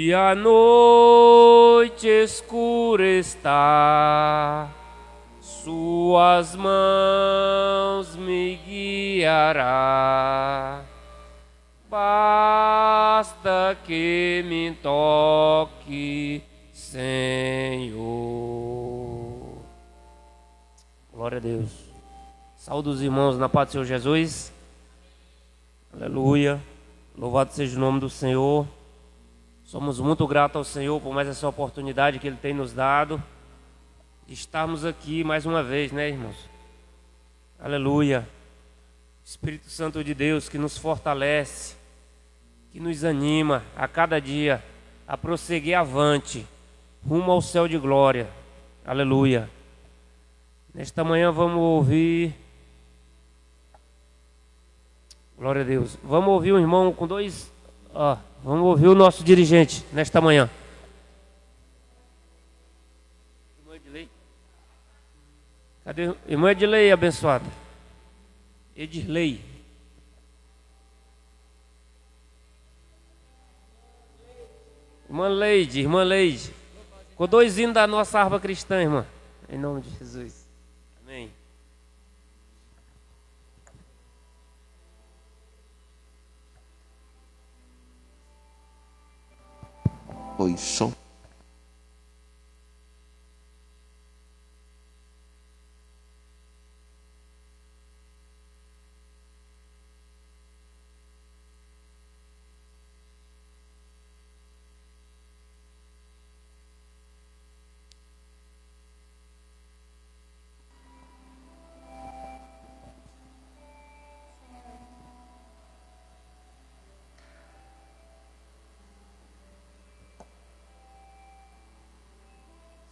e a noite escura está, suas mãos me guiará. Basta que me toque, Senhor. Glória a Deus. Saúde os irmãos na paz do Senhor Jesus. Aleluia. Louvado seja o nome do Senhor. Somos muito gratos ao Senhor por mais essa oportunidade que Ele tem nos dado de estarmos aqui mais uma vez, né, irmãos? Aleluia. Espírito Santo de Deus que nos fortalece, que nos anima a cada dia a prosseguir avante, rumo ao céu de glória. Aleluia. Nesta manhã vamos ouvir... Glória a Deus. Vamos ouvir um irmão com dois... vamos ouvir o nosso dirigente nesta manhã. Irmã Edilei? Cadê? Irmã Edilei, abençoada. Edilei. Irmã Leide. Com dois hinos da nossa harpa cristã, irmã. Em nome de Jesus. Amém. Oi, som.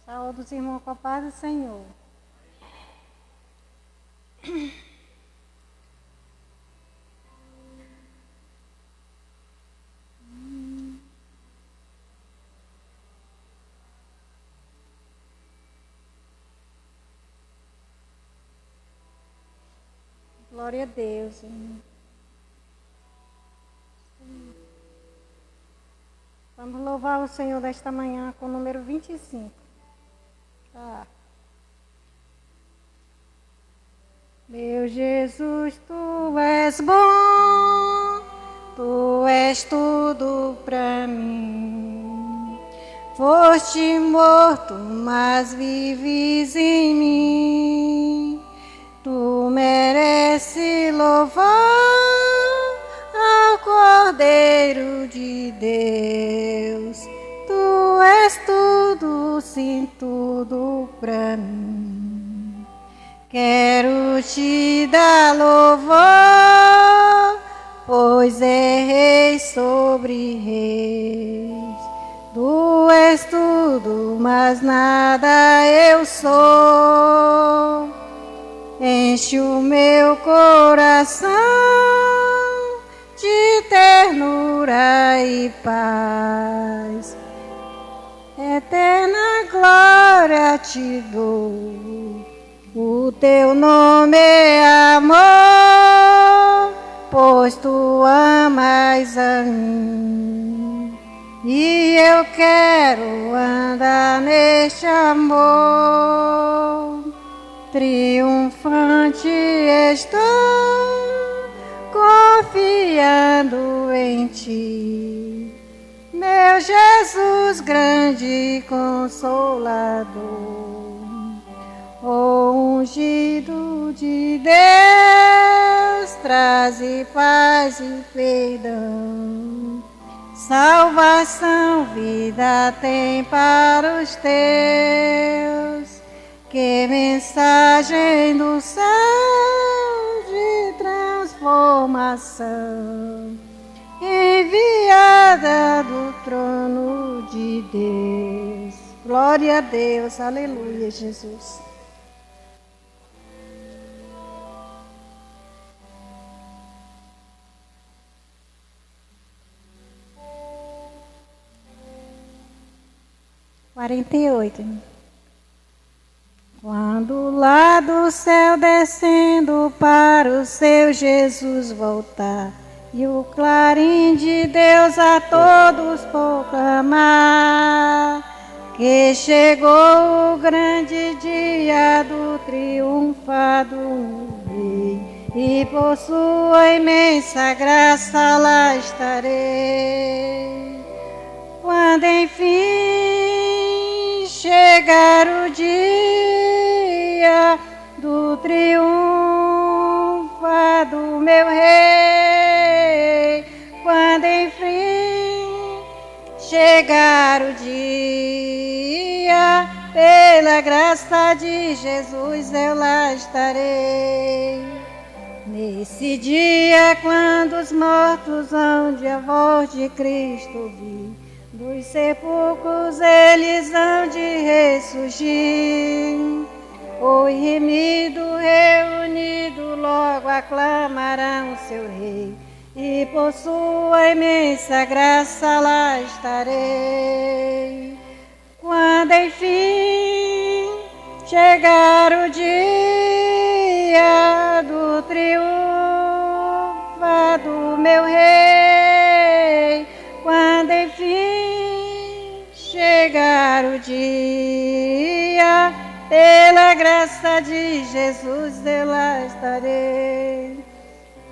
Saúde os irmãos com a paz do Senhor. Glória a Deus, irmão. Vamos louvar o Senhor desta manhã com o número 25. Meu Jesus, Tu és bom, Tu és tudo pra mim. Foste morto, mas vives em mim. Tu mereces louvar ao Cordeiro de Deus. Tu és tudo, sim, tudo pra mim. Quero te dar louvor, pois é rei sobre reis. Tu és tudo, mas nada eu sou. Enche o meu coração de ternura e paz. Eterna glória te dou. O teu nome é amor, pois tu amas a mim. E eu quero andar neste amor. Triunfante estou, confiando em ti. Meu Jesus, grande Consolador. O ungido de Deus, traze paz e perdão. Salvação, vida tem para os teus. Que mensagem do céu de transformação, enviada do trono de Deus. Glória a Deus, aleluia, Jesus. Quarenta e oito. Quando lá do céu descendo para o seu Jesus voltar, e o clarim de Deus a todos proclamar, que chegou o grande dia do triunfado Rei, e por sua imensa graça lá estarei. Quando enfim chegar o dia do triunfado meu Rei, quando enfim chegar o dia, pela graça de Jesus eu lá estarei. Nesse dia, quando os mortos hão de a voz de Cristo vir, dos sepulcros eles hão de ressurgir. O remido, reunido, logo aclamarão seu Rei, e por sua imensa graça lá estarei. Quando enfim chegar o dia do triunfado meu Rei, quando enfim chegar o dia, pela graça de Jesus eu lá estarei.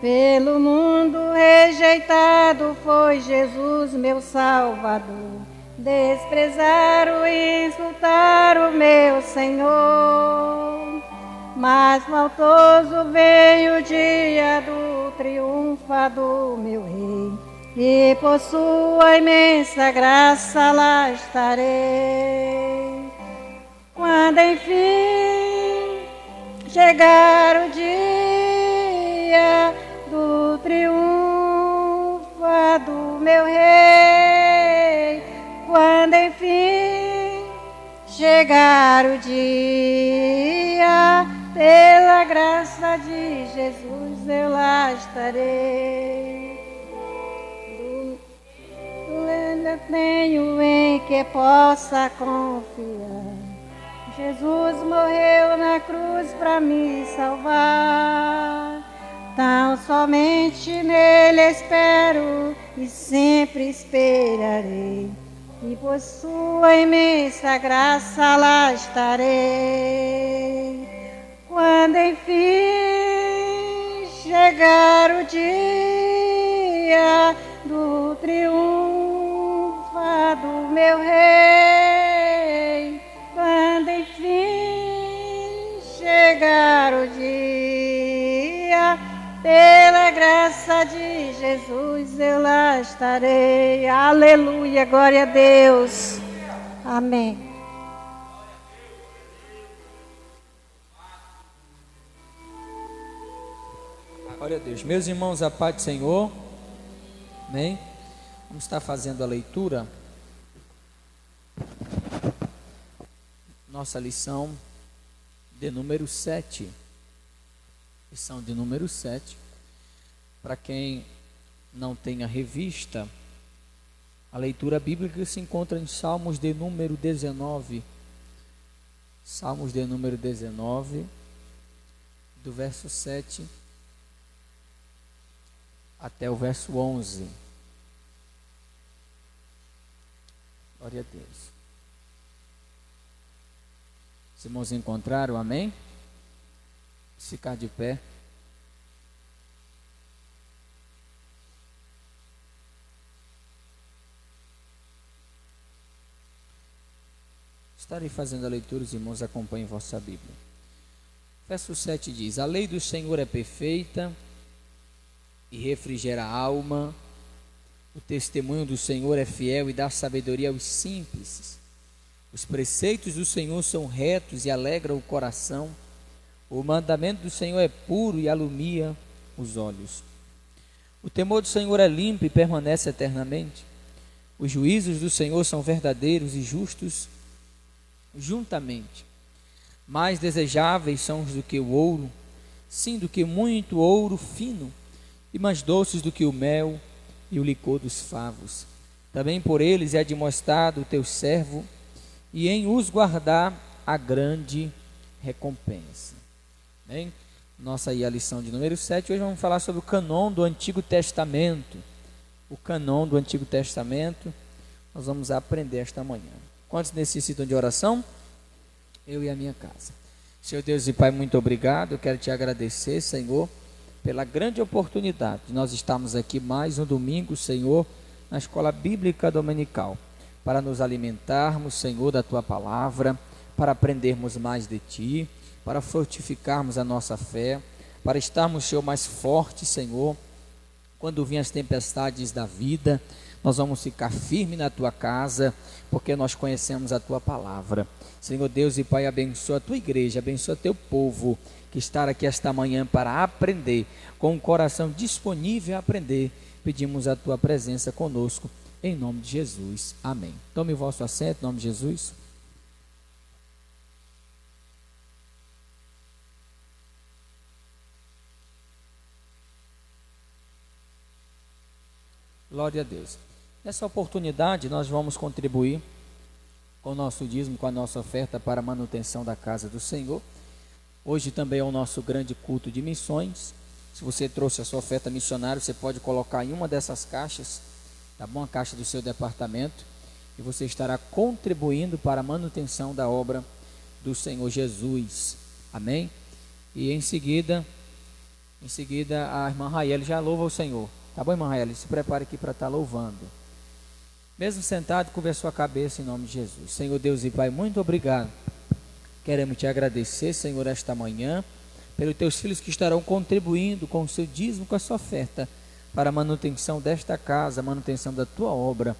Pelo mundo rejeitado foi Jesus meu Salvador, desprezaram e insultaram o meu Senhor. Mas maltoso veio o dia do triunfado meu Rei, e por sua imensa graça lá estarei. Quando enfim chegar o dia do triunfado meu Rei, quando enfim chegar o dia, pela graça de Jesus eu lá estarei. Eu tenho em que possa confiar, Jesus morreu na cruz para me salvar. Tão somente nele espero e sempre esperarei, e por sua imensa graça lá estarei. Quando enfim chegar o dia do triunfado meu Rei, quando enfim chegar o dia, pela graça de Jesus eu lá estarei. Aleluia, glória a Deus. Amém. Glória a Deus. Meus irmãos, a paz do Senhor. Amém? Vamos estar fazendo a leitura. Nossa lição de número 7. Lição de número 7. Para quem não tem a revista, a leitura bíblica se encontra em Salmos de número 19. Salmos de número 19, do verso 7 até o verso 11. Glória a Deus. Os irmãos encontraram, amém? Vamos ficar de pé. Estarei fazendo a leitura, os irmãos acompanhem vossa Bíblia. Verso 7 diz: a lei do Senhor é perfeita e refrigera a alma. O testemunho do Senhor é fiel e dá sabedoria aos simples. Os preceitos do Senhor são retos e alegram o coração. O mandamento do Senhor é puro e alumia os olhos. O temor do Senhor é limpo e permanece eternamente. Os juízos do Senhor são verdadeiros e justos juntamente. Mais desejáveis são os do que o ouro, sim, do que muito ouro fino, e mais doces do que o mel e o licor dos favos. Também por eles é admoestado o teu servo, e em os guardar a grande recompensa. Amém? nossa aí a lição de número 7. Hoje vamos falar sobre o cânon do Antigo Testamento. O cânon do Antigo Testamento, nós vamos aprender esta manhã. Quantos necessitam de oração? Eu e a minha casa. Senhor Deus e Pai, muito obrigado. Eu quero te agradecer, Senhor, pela grande oportunidade de nós estarmos aqui mais um domingo, Senhor, na Escola Bíblica Dominical, para nos alimentarmos, Senhor, da Tua Palavra, para aprendermos mais de Ti, para fortificarmos a nossa fé, para estarmos, Senhor, mais fortes, Senhor. Quando vêm as tempestades da vida, nós vamos ficar firmes na Tua casa, porque nós conhecemos a Tua Palavra. Senhor Deus e Pai, abençoa a Tua igreja, abençoa Teu povo, que está aqui esta manhã para aprender, com o coração disponível a aprender. Pedimos a Tua presença conosco, em nome de Jesus. Amém. Tome o vosso assento, em nome de Jesus. Glória a Deus. Nessa oportunidade, nós vamos contribuir com o nosso dízimo, com a nossa oferta para a manutenção da casa do Senhor. Hoje também é o nosso grande culto de missões. Se você trouxe a sua oferta missionária, você pode colocar em uma dessas caixas, tá bom? A caixa do seu departamento, e você estará contribuindo para a manutenção da obra do Senhor Jesus. Amém? E em seguida a irmã Raeli já louva o Senhor. Tá bom, irmã Raeli? Se prepare aqui para estar louvando. Mesmo sentado, curva a sua cabeça em nome de Jesus. Senhor Deus e Pai, muito obrigado. Queremos te agradecer, Senhor, esta manhã, pelos teus filhos que estarão contribuindo com o seu dízimo, com a sua oferta, para a manutenção desta casa, a manutenção da tua obra.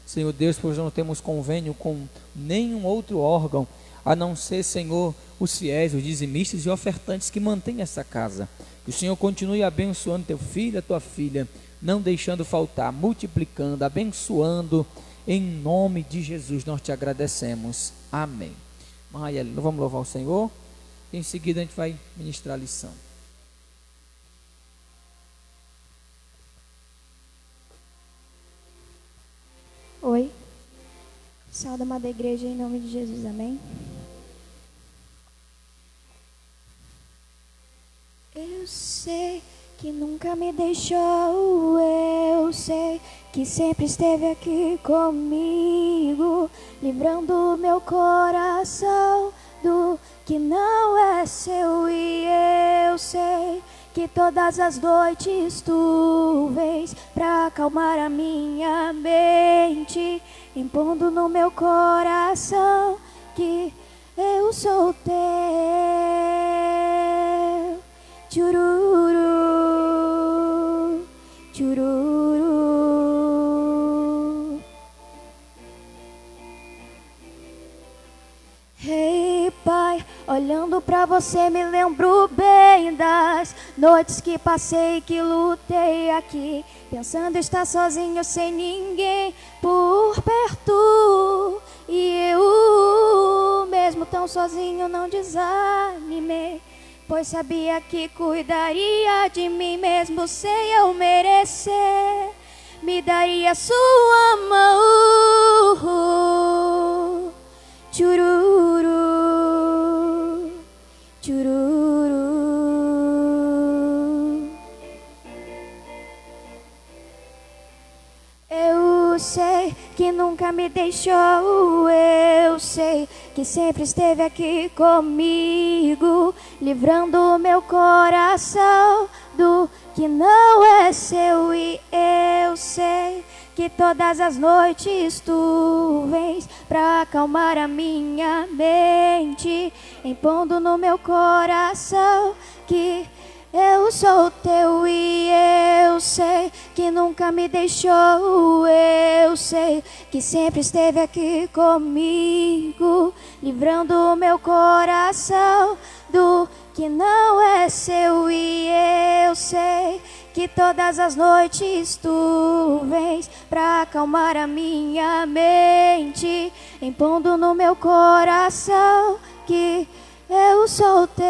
Senhor Deus, pois não temos convênio com nenhum outro órgão, a não ser, Senhor, os fiéis, os dizimistas e ofertantes que mantêm essa casa. Que o Senhor continue abençoando teu filho, a tua filha, não deixando faltar, multiplicando, abençoando, em nome de Jesus nós te agradecemos. Amém. Maia, vamos louvar o Senhor. Em seguida a gente vai ministrar a lição. Oi, sal da amada igreja em nome de Jesus, amém? Eu sei que nunca me deixou, eu sei que sempre esteve aqui comigo, livrando meu coração do que não é seu, e eu sei que todas as noites tu vens pra acalmar a minha mente, impondo no meu coração que eu sou teu. Chururu, chururu. Hey, Pai, olhando pra você me lembro bem das noites que passei, que lutei aqui, pensando estar sozinho sem ninguém por perto. E eu, mesmo tão sozinho, não desanimei, pois sabia que cuidaria de mim mesmo sem eu merecer. Me daria sua mão. Chururu, chururu. Eu sei que nunca me deixou, eu sei que sempre esteve aqui comigo, livrando o meu coração do que não é seu, e eu sei que todas as noites tu vens pra acalmar a minha mente, impondo no meu coração que eu sou teu, e eu sei que nunca me deixou, eu sei que sempre esteve aqui comigo, livrando o meu coração do que não é seu, e eu sei que todas as noites tu vens pra acalmar a minha mente, impondo no meu coração que eu sou teu.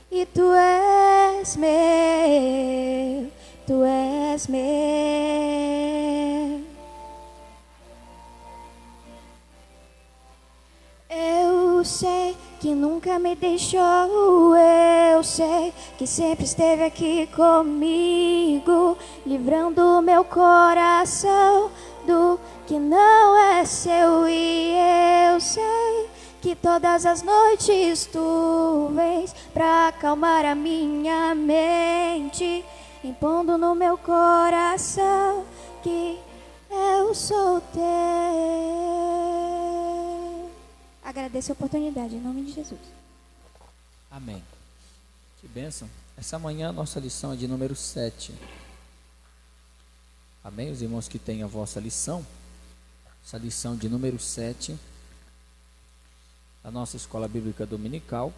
E tu és meu, tu és meu. Eu sei que nunca me deixou. Eu sei que sempre esteve aqui comigo, livrando meu coração do que não é seu. E eu sei que todas as noites tu vens pra acalmar a minha mente, impondo no meu coração que eu sou teu. Agradeço a oportunidade, em nome de Jesus. Amém. Que bênção. Essa manhã a nossa lição é de número 7. Amém? Os irmãos que têm a vossa lição, essa lição de número 7, da nossa escola bíblica dominical,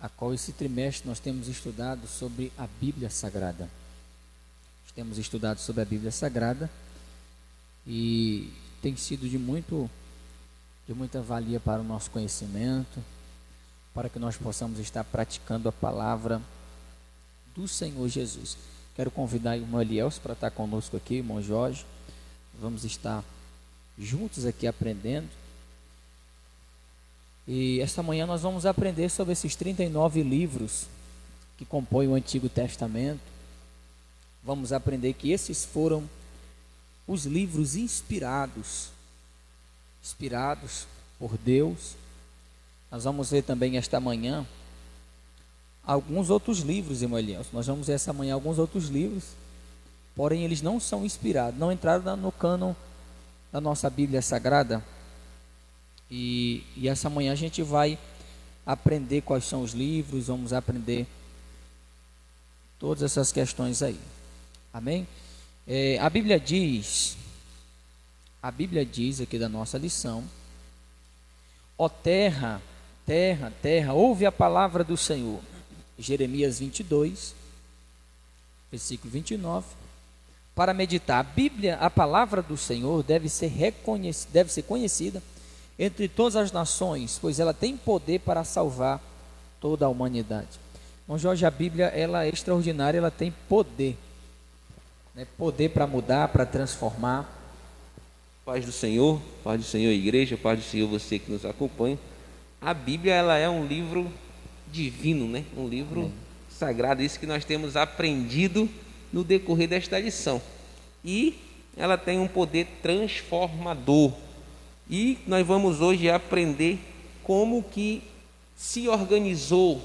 a qual esse trimestre nós temos estudado sobre a Bíblia Sagrada. Temos estudado sobre a Bíblia Sagrada e tem sido de muita valia para o nosso conhecimento, para que nós possamos estar praticando a palavra do Senhor Jesus. Quero convidar o irmão Elielso para estar conosco aqui, irmão Jorge. Vamos estar juntos aqui aprendendo. E esta manhã nós vamos aprender sobre esses 39 livros que compõem o Antigo Testamento. Vamos aprender que esses foram os livros inspirados por Deus. Nós vamos ver também esta manhã alguns outros livros, irmão Elielso. Nós vamos ver essa manhã alguns outros livros, porém eles não são inspirados, não entraram no cânon da nossa Bíblia Sagrada. E essa manhã a gente vai aprender quais são os livros, vamos aprender todas essas questões aí. Amém? A Bíblia diz aqui da nossa lição: ó terra, terra, terra, ouve a palavra do Senhor. Jeremias 22, versículo 29. Para meditar, a Bíblia, a palavra do Senhor deve ser conhecida entre todas as nações, pois ela tem poder para salvar toda a humanidade. Então, Jorge, a Bíblia ela é extraordinária, ela tem poder. Poder para mudar, para transformar. Paz do Senhor, igreja, paz do Senhor, você que nos acompanha. A Bíblia ela é um livro divino, né? Um livro sagrado, isso que nós temos aprendido no decorrer desta lição. E ela tem um poder transformador. E nós vamos hoje aprender como que se organizou,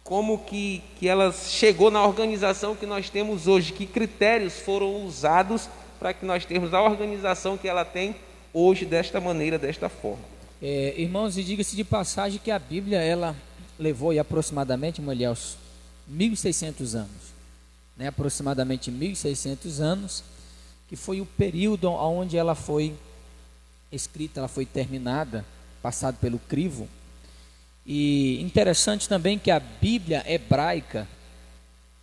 como que ela chegou na organização que nós temos hoje, que critérios foram usados para que nós tenhamos a organização que ela tem hoje desta maneira, desta forma. Irmãos, e diga-se de passagem que a Bíblia ela levou aí aproximadamente, Elielso, 1.600 anos, né? Aproximadamente 1.600 anos, que foi o período onde ela foi escrita, ela foi terminada, passado pelo crivo. E interessante também que a Bíblia hebraica,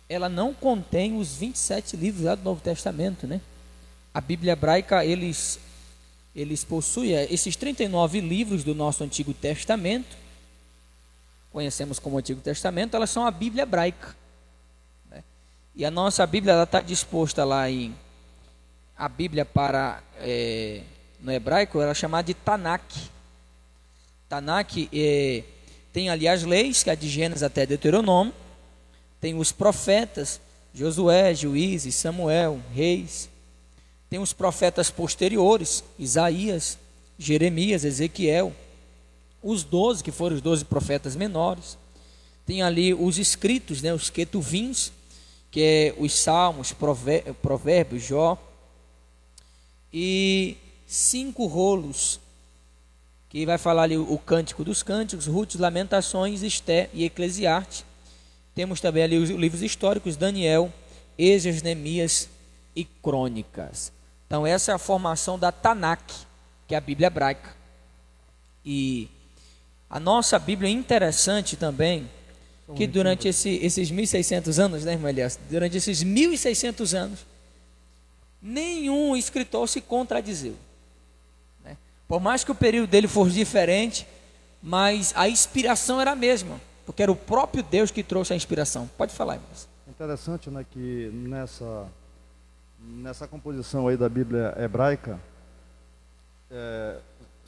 ela não contém os 27 livros lá do Novo Testamento, né? A Bíblia hebraica, eles possuem esses 39 livros do nosso Antigo Testamento, conhecemos como Antigo Testamento, elas são a Bíblia hebraica, né? E a nossa Bíblia, ela está disposta lá a Bíblia no hebraico, ela é chamada de Tanakh. Tanakh tem ali as leis, que é de Gênesis até Deuteronômio, tem os profetas, Josué, Juízes, Samuel, Reis, tem os profetas posteriores, Isaías, Jeremias, Ezequiel, os 12, que foram os 12 profetas menores, tem ali os escritos, né, os Ketuvins, que é os Salmos, Provérbios, Jó, e 5 rolos, que vai falar ali o Cântico dos Cânticos, Ruth, Lamentações, Esté e Eclesiastes. Temos também ali os livros históricos, Daniel, Esdras, Neemias e Crônicas. Então essa é a formação da Tanakh, que é a Bíblia hebraica. E a nossa Bíblia é interessante também, que durante esses 1.600 anos, né, irmão Elias? Durante esses 1.600 anos, nenhum escritor se contradizeu. Por mais que o período dele fosse diferente, mas a inspiração era a mesma, porque era o próprio Deus que trouxe a inspiração. Pode falar, irmãos. Interessante, né, que nessa composição aí da Bíblia hebraica,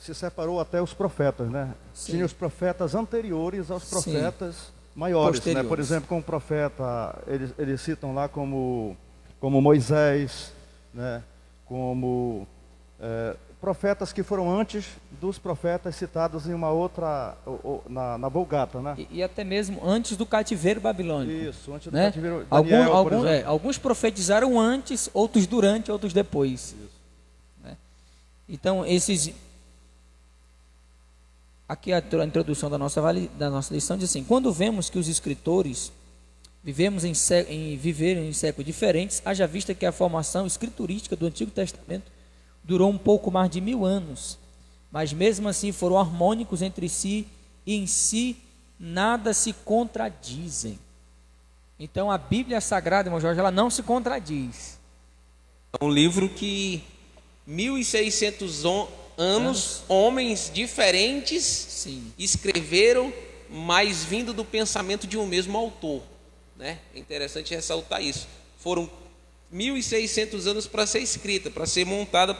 se separou até os profetas, né? Sim. Tinha os profetas anteriores aos Sim. profetas maiores, né? Posteriores. Por exemplo, como profeta, eles citam lá como Moisés, né? Como profetas que foram antes dos profetas citados em uma outra, na Vulgata, né? E até mesmo antes do cativeiro babilônico. Isso, antes do né? cativeiro. Daniel, por exemplo. Alguns profetizaram antes, outros durante, outros depois. Né? Então, aqui a introdução da nossa lição diz assim: quando vemos que os escritores viveram em séculos diferentes, haja vista que a formação escriturística do Antigo Testamento durou um pouco mais de 1000 anos, mas mesmo assim foram harmônicos entre si e em si nada se contradizem. Então a Bíblia Sagrada, irmão Jorge, ela não se contradiz. É um livro que 1600 anos, homens diferentes Sim. escreveram, mas vindo do pensamento de um mesmo autor, né? É interessante ressaltar isso. Foram 1600 anos para ser escrita, para ser montada,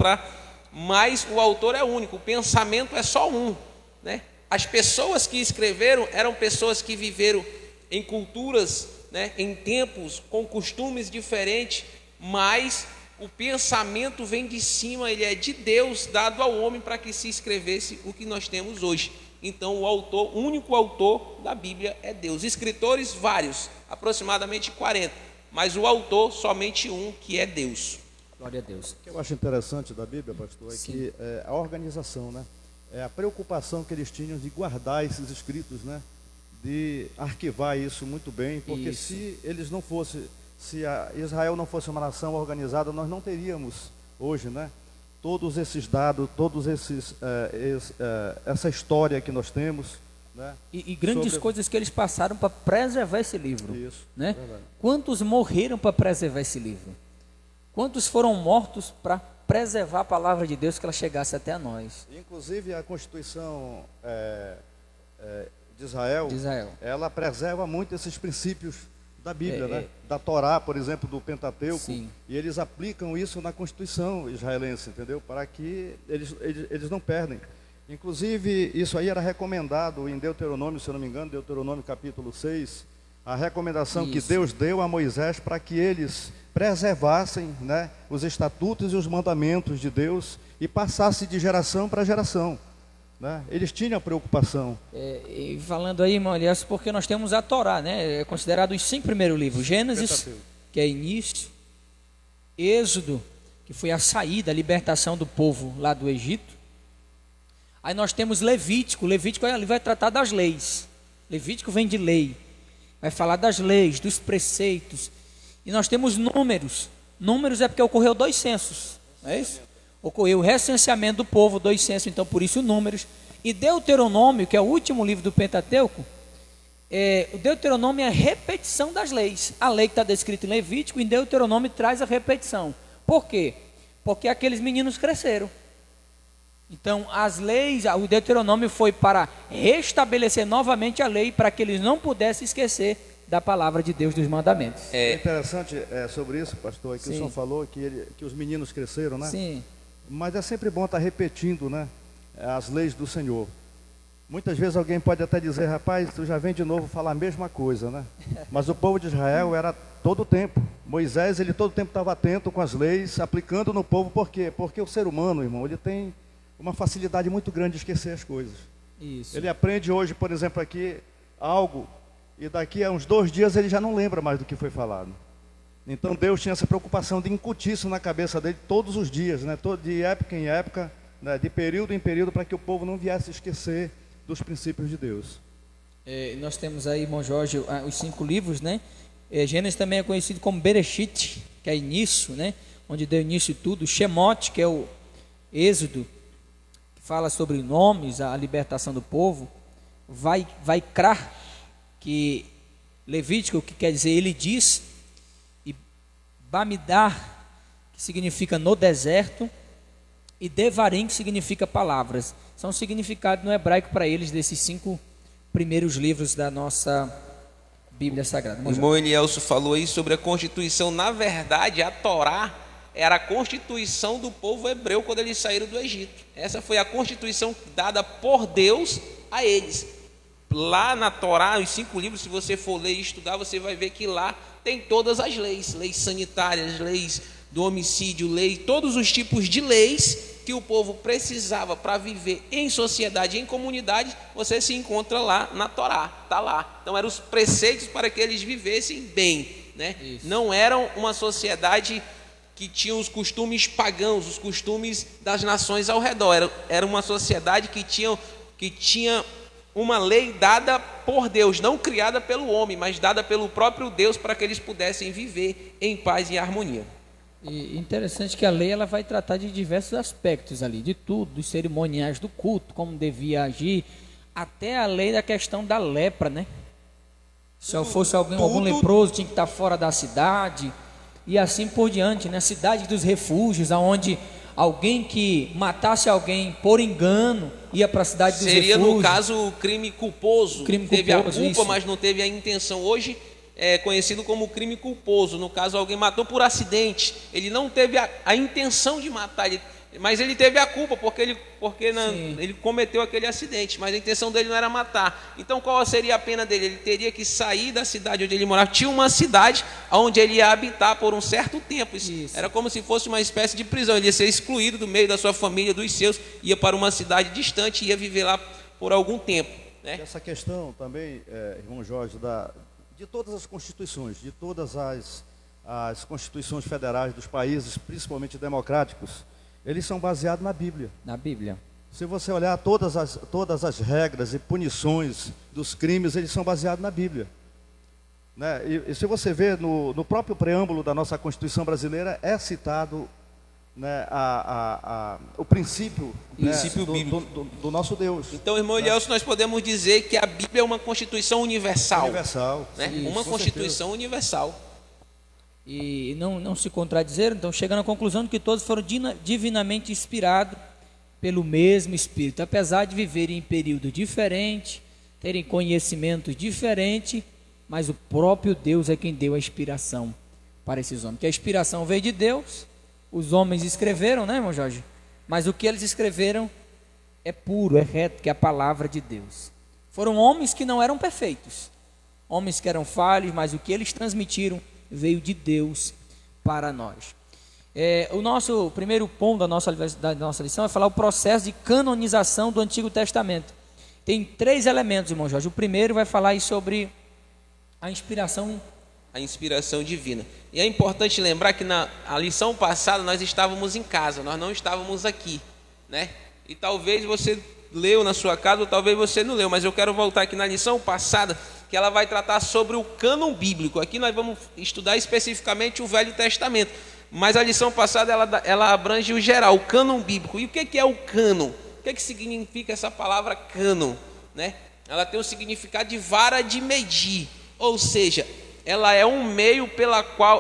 mas o autor é único, o pensamento é só um, né? As pessoas que escreveram eram pessoas que viveram em culturas, né, em tempos com costumes diferentes, mas o pensamento vem de cima, ele é de Deus, dado ao homem para que se escrevesse o que nós temos hoje. Então o único autor da Bíblia é Deus. Escritores vários, aproximadamente 40, mas o autor somente um, que é Deus. Glória a Deus. O que eu acho interessante da Bíblia, pastor, é Sim. que a organização, né? É a preocupação que eles tinham de guardar esses escritos, né? De arquivar isso muito bem, porque Isso. se eles não fossem, Israel não fosse uma nação organizada, nós não teríamos hoje, né? Todos esses dados, essa história que nós temos, né? E grandes coisas que eles passaram para preservar esse livro. Isso, né? verdade. Quantos morreram para preservar esse livro? Quantos foram mortos para preservar a palavra de Deus, que ela chegasse até a nós? Inclusive a Constituição de Israel, ela preserva muito esses princípios da Bíblia, né? Da Torá, por exemplo, do Pentateuco. Sim. E eles aplicam isso na Constituição israelense, entendeu? Para que eles não perdem. Inclusive, isso aí era recomendado em Deuteronômio, se eu não me engano, Deuteronômio capítulo 6, a recomendação que Deus deu a Moisés para que eles preservassem, né, os estatutos e os mandamentos de Deus e passassem de geração para geração. Né? Eles tinham preocupação. E falando aí, irmão Elias, porque nós temos a Torá, né? É considerado os 5 primeiros livros: Gênesis, que é início; Êxodo, que foi a saída, a libertação do povo lá do Egito. Aí nós temos Levítico. Levítico ele vai tratar das leis. Levítico vem de lei, vai falar das leis, dos preceitos. E nós temos Números. Números é porque ocorreu 2 censos, não é isso? Ocorreu o recenseamento do povo, 2 censos, então por isso Números. E Deuteronômio, que é o último livro do Pentateuco, o Deuteronômio é a repetição das leis. A lei que está descrita em Levítico, em Deuteronômio traz a repetição. Por quê? Porque aqueles meninos cresceram. Então as leis, o Deuteronômio foi para restabelecer novamente a lei, para que eles não pudessem esquecer da palavra de Deus, dos mandamentos. É interessante sobre isso, pastor, que o senhor falou que os meninos cresceram, né? Sim. Mas é sempre bom estar repetindo, né, as leis do Senhor. Muitas vezes alguém pode até dizer: rapaz, tu já vem de novo falar a mesma coisa, né? Mas o povo de Israel era todo o tempo. Moisés, ele todo o tempo estava atento com as leis, aplicando no povo. Por quê? Porque o ser humano, irmão, ele tem uma facilidade muito grande de esquecer as coisas. Isso. Ele aprende hoje, por exemplo, aqui algo, e daqui a uns 2 dias ele já não lembra mais do que foi falado. Então Deus tinha essa preocupação de incutir isso na cabeça dele todos os dias, né? De época em época, né? De período em período, para que o povo não viesse esquecer dos princípios de Deus. Nós temos aí, irmão Jorge, os 5 livros, né? Gênesis também é conhecido como Bereshit, que é início, né? Onde deu início tudo. Shemot, que é o Êxodo, que fala sobre nomes, a libertação do povo. Vaikra, que Levítico, que quer dizer ele diz, e Bamidar, que significa no deserto, e Devarim, que significa palavras. São significados no hebraico para eles desses 5 primeiros livros da nossa Bíblia Sagrada. O irmão Elielso falou aí sobre a Constituição. Na verdade, a Torá era a constituição do povo hebreu quando eles saíram do Egito. Essa foi a constituição dada por Deus a eles. Lá na Torá, os 5 livros, se você for ler e estudar, você vai ver que lá tem todas as leis. Leis sanitárias, leis do homicídio, leis, todos os tipos de leis que o povo precisava para viver em sociedade, em comunidade, você se encontra lá na Torá, está lá. Então eram os preceitos para que eles vivessem bem, né? Não eram uma sociedade que tinha os costumes pagãos, os costumes das nações ao redor. Era uma sociedade que tinha uma lei dada por Deus, não criada pelo homem, mas dada pelo próprio Deus para que eles pudessem viver em paz e harmonia. E interessante que a lei ela vai tratar de diversos aspectos ali, de tudo, dos cerimoniais do culto, como devia agir, até a lei da questão da lepra, né? Se fosse algum leproso, tinha que estar fora da cidade, e assim por diante, né? Cidade dos refúgios, aonde alguém que matasse alguém por engano ia para a cidade dos refúgios. Seria, no caso, crime culposo. Teve a culpa, isso. Mas não teve a intenção. Hoje é conhecido como crime culposo. No caso, alguém matou por acidente. Ele não teve a intenção de matar, mas ele teve a culpa, porque ele cometeu aquele acidente, mas a intenção dele não era matar. Então, qual seria a pena dele? Ele teria que sair da cidade onde ele morava. Tinha uma cidade onde ele ia habitar por um certo tempo. Isso. Era como se fosse uma espécie de prisão. Ele ia ser excluído do meio da sua família, dos seus, ia para uma cidade distante e ia viver lá por algum tempo, né? Essa questão também, irmão Jorge, de todas as constituições, de todas as constituições federais dos países, principalmente democráticos, eles são baseados na Bíblia. Na Bíblia. Se você olhar todas as regras e punições dos crimes, eles são baseados na Bíblia. Né? E se você ver no próprio preâmbulo da nossa Constituição brasileira, é citado, né, o princípio, bíblico do nosso Deus. Então, irmão Elielson, nós podemos dizer que a Bíblia é uma Constituição universal. Universal. Né? Uma Constituição universal. E não se contradizeram, então chegando à conclusão de que todos foram divinamente inspirados pelo mesmo Espírito, apesar de viverem em períodos diferentes, terem conhecimentos diferentes, mas o próprio Deus é quem deu a inspiração para esses homens. Que a inspiração veio de Deus, os homens escreveram, né, irmão Jorge? Mas o que eles escreveram é puro, é reto, que é a palavra de Deus. Foram homens que não eram perfeitos, homens que eram falhos, mas o que eles transmitiram veio de Deus para nós. O nosso primeiro ponto da nossa lição é falar o processo de canonização do Antigo Testamento. Tem 3 elementos, irmão Jorge. O primeiro vai falar aí sobre a inspiração divina. E é importante lembrar que na lição passada nós estávamos em casa, nós não estávamos aqui, né? E talvez você leu na sua casa, ou talvez você não leu, mas eu quero voltar aqui na lição passada, que ela vai tratar sobre o cânon bíblico. Aqui nós vamos estudar especificamente o Velho Testamento, mas a lição passada ela abrange o geral, o cânon bíblico. E o que é o cânon? O que significa essa palavra cânon, né? Ela tem o significado de vara de medir, ou seja, ela é um meio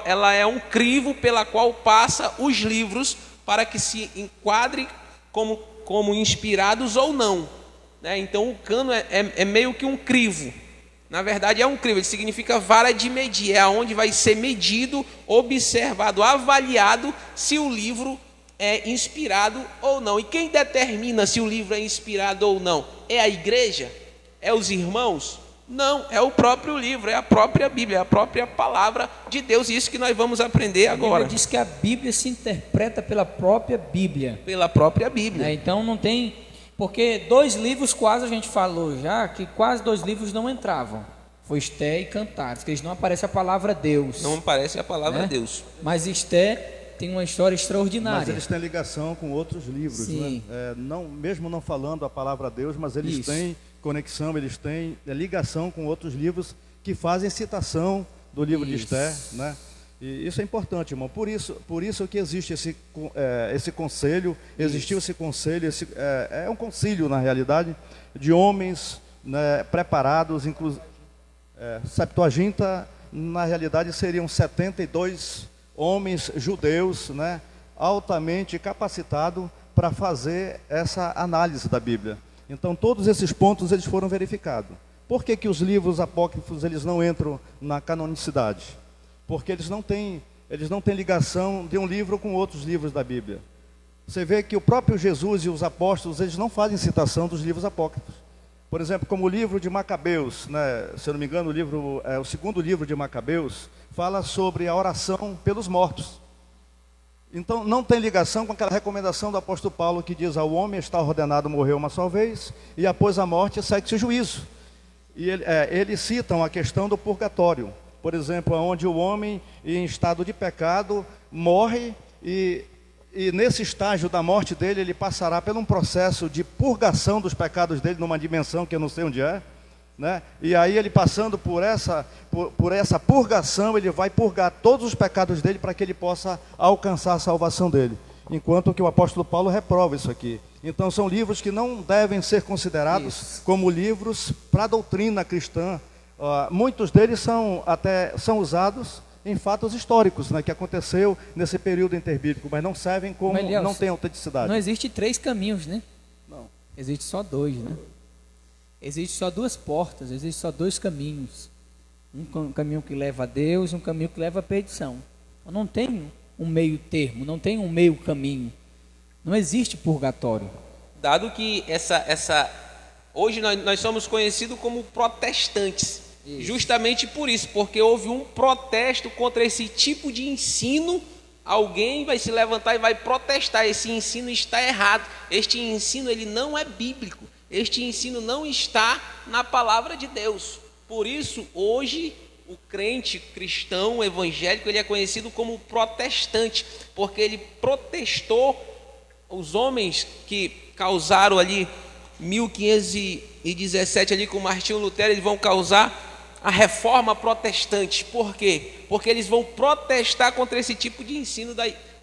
ela é um crivo pela qual passa os livros para que se enquadre como inspirados ou não, né? Então o cânon é meio que um crivo. Na verdade é um crivo, ele significa vara de medir, é onde vai ser medido, observado, avaliado se o livro é inspirado ou não. E quem determina se o livro é inspirado ou não? É a igreja? É os irmãos? Não, é o próprio livro, é a própria Bíblia, é a própria palavra de Deus. Isso que nós vamos aprender agora. A Bíblia diz que a Bíblia se interpreta pela própria Bíblia. Pela própria Bíblia. Então não tem... Porque 2 livros quase a gente falou já, que quase 2 livros não entravam. Foi Esté e Cantares, que eles não aparece a palavra Deus. Não aparece a palavra Deus. Mas Esté tem uma história extraordinária. Mas eles têm ligação com outros livros, sim, né? Mesmo não falando a palavra Deus, mas eles têm conexão, eles têm ligação com outros livros que fazem citação do livro de Esté, né? E isso é importante, irmão. Por isso que existe esse conselho, existiu esse conselho, é um concílio, na realidade, de homens, né, preparados, inclusive. Septuaginta, na realidade, seriam 72 homens judeus, né, altamente capacitados para fazer essa análise da Bíblia. Então, todos esses pontos eles foram verificados. Por que os livros apócrifos eles não entram na canonicidade? Porque eles não têm eles não têm ligação de um livro com outros livros da Bíblia. Você vê que o próprio Jesus e os apóstolos, eles não fazem citação dos livros apócrifos. Por exemplo, como o livro de Macabeus, né? Se eu não me engano, o segundo livro de Macabeus, fala sobre a oração pelos mortos. Então, não tem ligação com aquela recomendação do apóstolo Paulo que diz: ao homem está ordenado morrer uma só vez, e após a morte segue-se o juízo. E eles citam a questão do purgatório, por exemplo, onde o homem, em estado de pecado, morre e nesse estágio da morte dele, ele passará por um processo de purgação dos pecados dele, numa dimensão que eu não sei onde é, né? E aí ele passando por essa purgação, ele vai purgar todos os pecados dele para que ele possa alcançar a salvação dele. Enquanto que o apóstolo Paulo reprova isso aqui. Então são livros que não devem ser considerados como livros para a doutrina cristã. Muitos deles são usados em fatos históricos, né, que aconteceu nesse período interbíblico, mas não servem como, não tem autenticidade. Não existe 3 caminhos, né? Não. Existe só 2, né? Existe só 2 portas, existe só 2 caminhos. Um caminho que leva a Deus, um caminho que leva à perdição. Não tem um meio termo, não tem um meio caminho. Não existe purgatório. Dado que hoje nós somos conhecidos como protestantes. Isso. Justamente por isso, porque houve um protesto contra esse tipo de ensino. Alguém vai se levantar e vai protestar: esse ensino está errado, este ensino ele não é bíblico, este ensino não está na palavra de Deus. Por isso, hoje, o crente cristão evangélico, ele é conhecido como protestante, porque ele protestou os homens que causaram ali 1517 ali com Martinho Lutero. Eles vão causar a reforma protestante. Por quê? Porque eles vão protestar contra esse tipo de ensino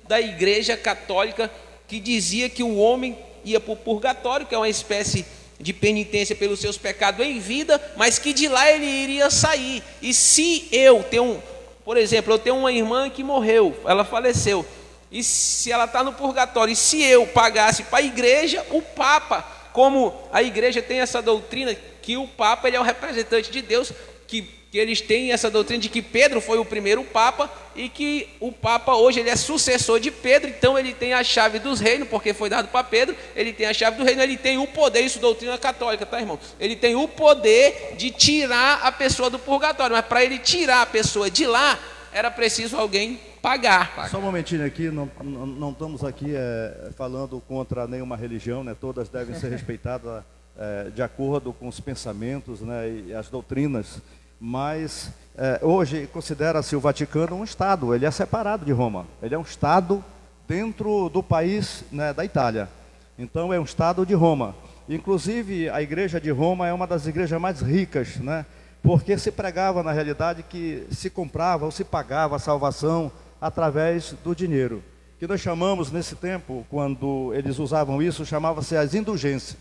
da Igreja Católica, que dizia que o homem ia para o purgatório, que é uma espécie de penitência pelos seus pecados em vida, mas que de lá ele iria sair. E se por exemplo, eu tenho uma irmã que morreu, ela faleceu, e se ela está no purgatório, e se eu pagasse para a igreja, o Papa, como a igreja tem essa doutrina que o Papa ele é o representante de Deus, que eles têm essa doutrina de que Pedro foi o primeiro Papa e que o Papa hoje ele é sucessor de Pedro, então ele tem a chave dos reinos, porque foi dado para Pedro, ele tem a chave do reino, ele tem o poder, isso é doutrina católica, tá, irmão? Ele tem o poder de tirar a pessoa do purgatório, mas para ele tirar a pessoa de lá, era preciso alguém pagar. Só um momentinho aqui, não estamos aqui falando contra nenhuma religião, né? Todas devem ser respeitadas de acordo com os pensamentos, né, e as doutrinas, mas hoje considera-se o Vaticano um Estado, ele é separado de Roma, ele é um Estado dentro do país, né, da Itália, então é um Estado de Roma. Inclusive a igreja de Roma é uma das igrejas mais ricas, né, porque se pregava na realidade que se comprava ou se pagava a salvação através do dinheiro, que nós chamamos nesse tempo, quando eles usavam isso, chamava-se as indulgências,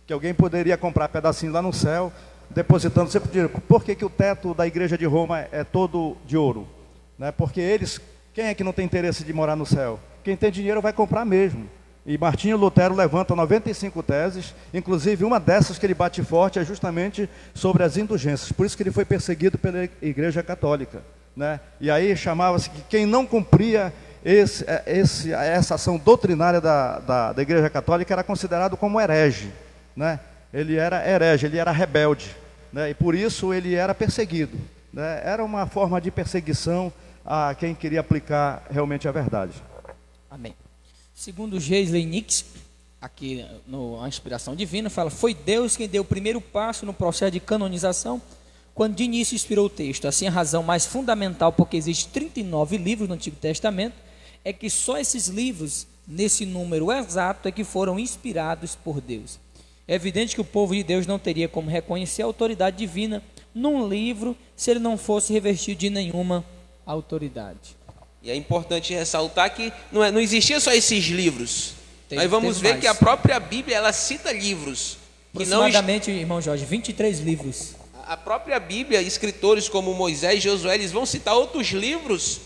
que alguém poderia comprar pedacinho lá no céu, depositando sempre dinheiro. Por que o teto da igreja de Roma é todo de ouro? Né? Porque quem é que não tem interesse de morar no céu? Quem tem dinheiro vai comprar mesmo. E Martinho Lutero levanta 95 teses, inclusive uma dessas que ele bate forte é justamente sobre as indulgências. Por isso que ele foi perseguido pela igreja católica, né? E aí chamava-se que quem não cumpria essa ação doutrinária da igreja católica era considerado como herege, né? Ele era herege, ele era rebelde, né? E por isso ele era perseguido, né? Era uma forma de perseguição a quem queria aplicar realmente a verdade. Amém. Segundo Geisler Nix, aqui na Inspiração Divina, fala: foi Deus quem deu o primeiro passo no processo de canonização, quando de início inspirou o texto. Assim, a razão mais fundamental, porque existem 39 livros no Antigo Testamento, é que só esses livros, nesse número exato, é que foram inspirados por Deus. É evidente que o povo de Deus não teria como reconhecer a autoridade divina num livro se ele não fosse revestido de nenhuma autoridade. E é importante ressaltar que não existia só esses livros. Nós vamos ver mais. Que a própria Bíblia, ela cita livros. Aproximadamente, irmão Jorge, 23 livros. A própria Bíblia, escritores como Moisés e Josué, eles vão citar outros livros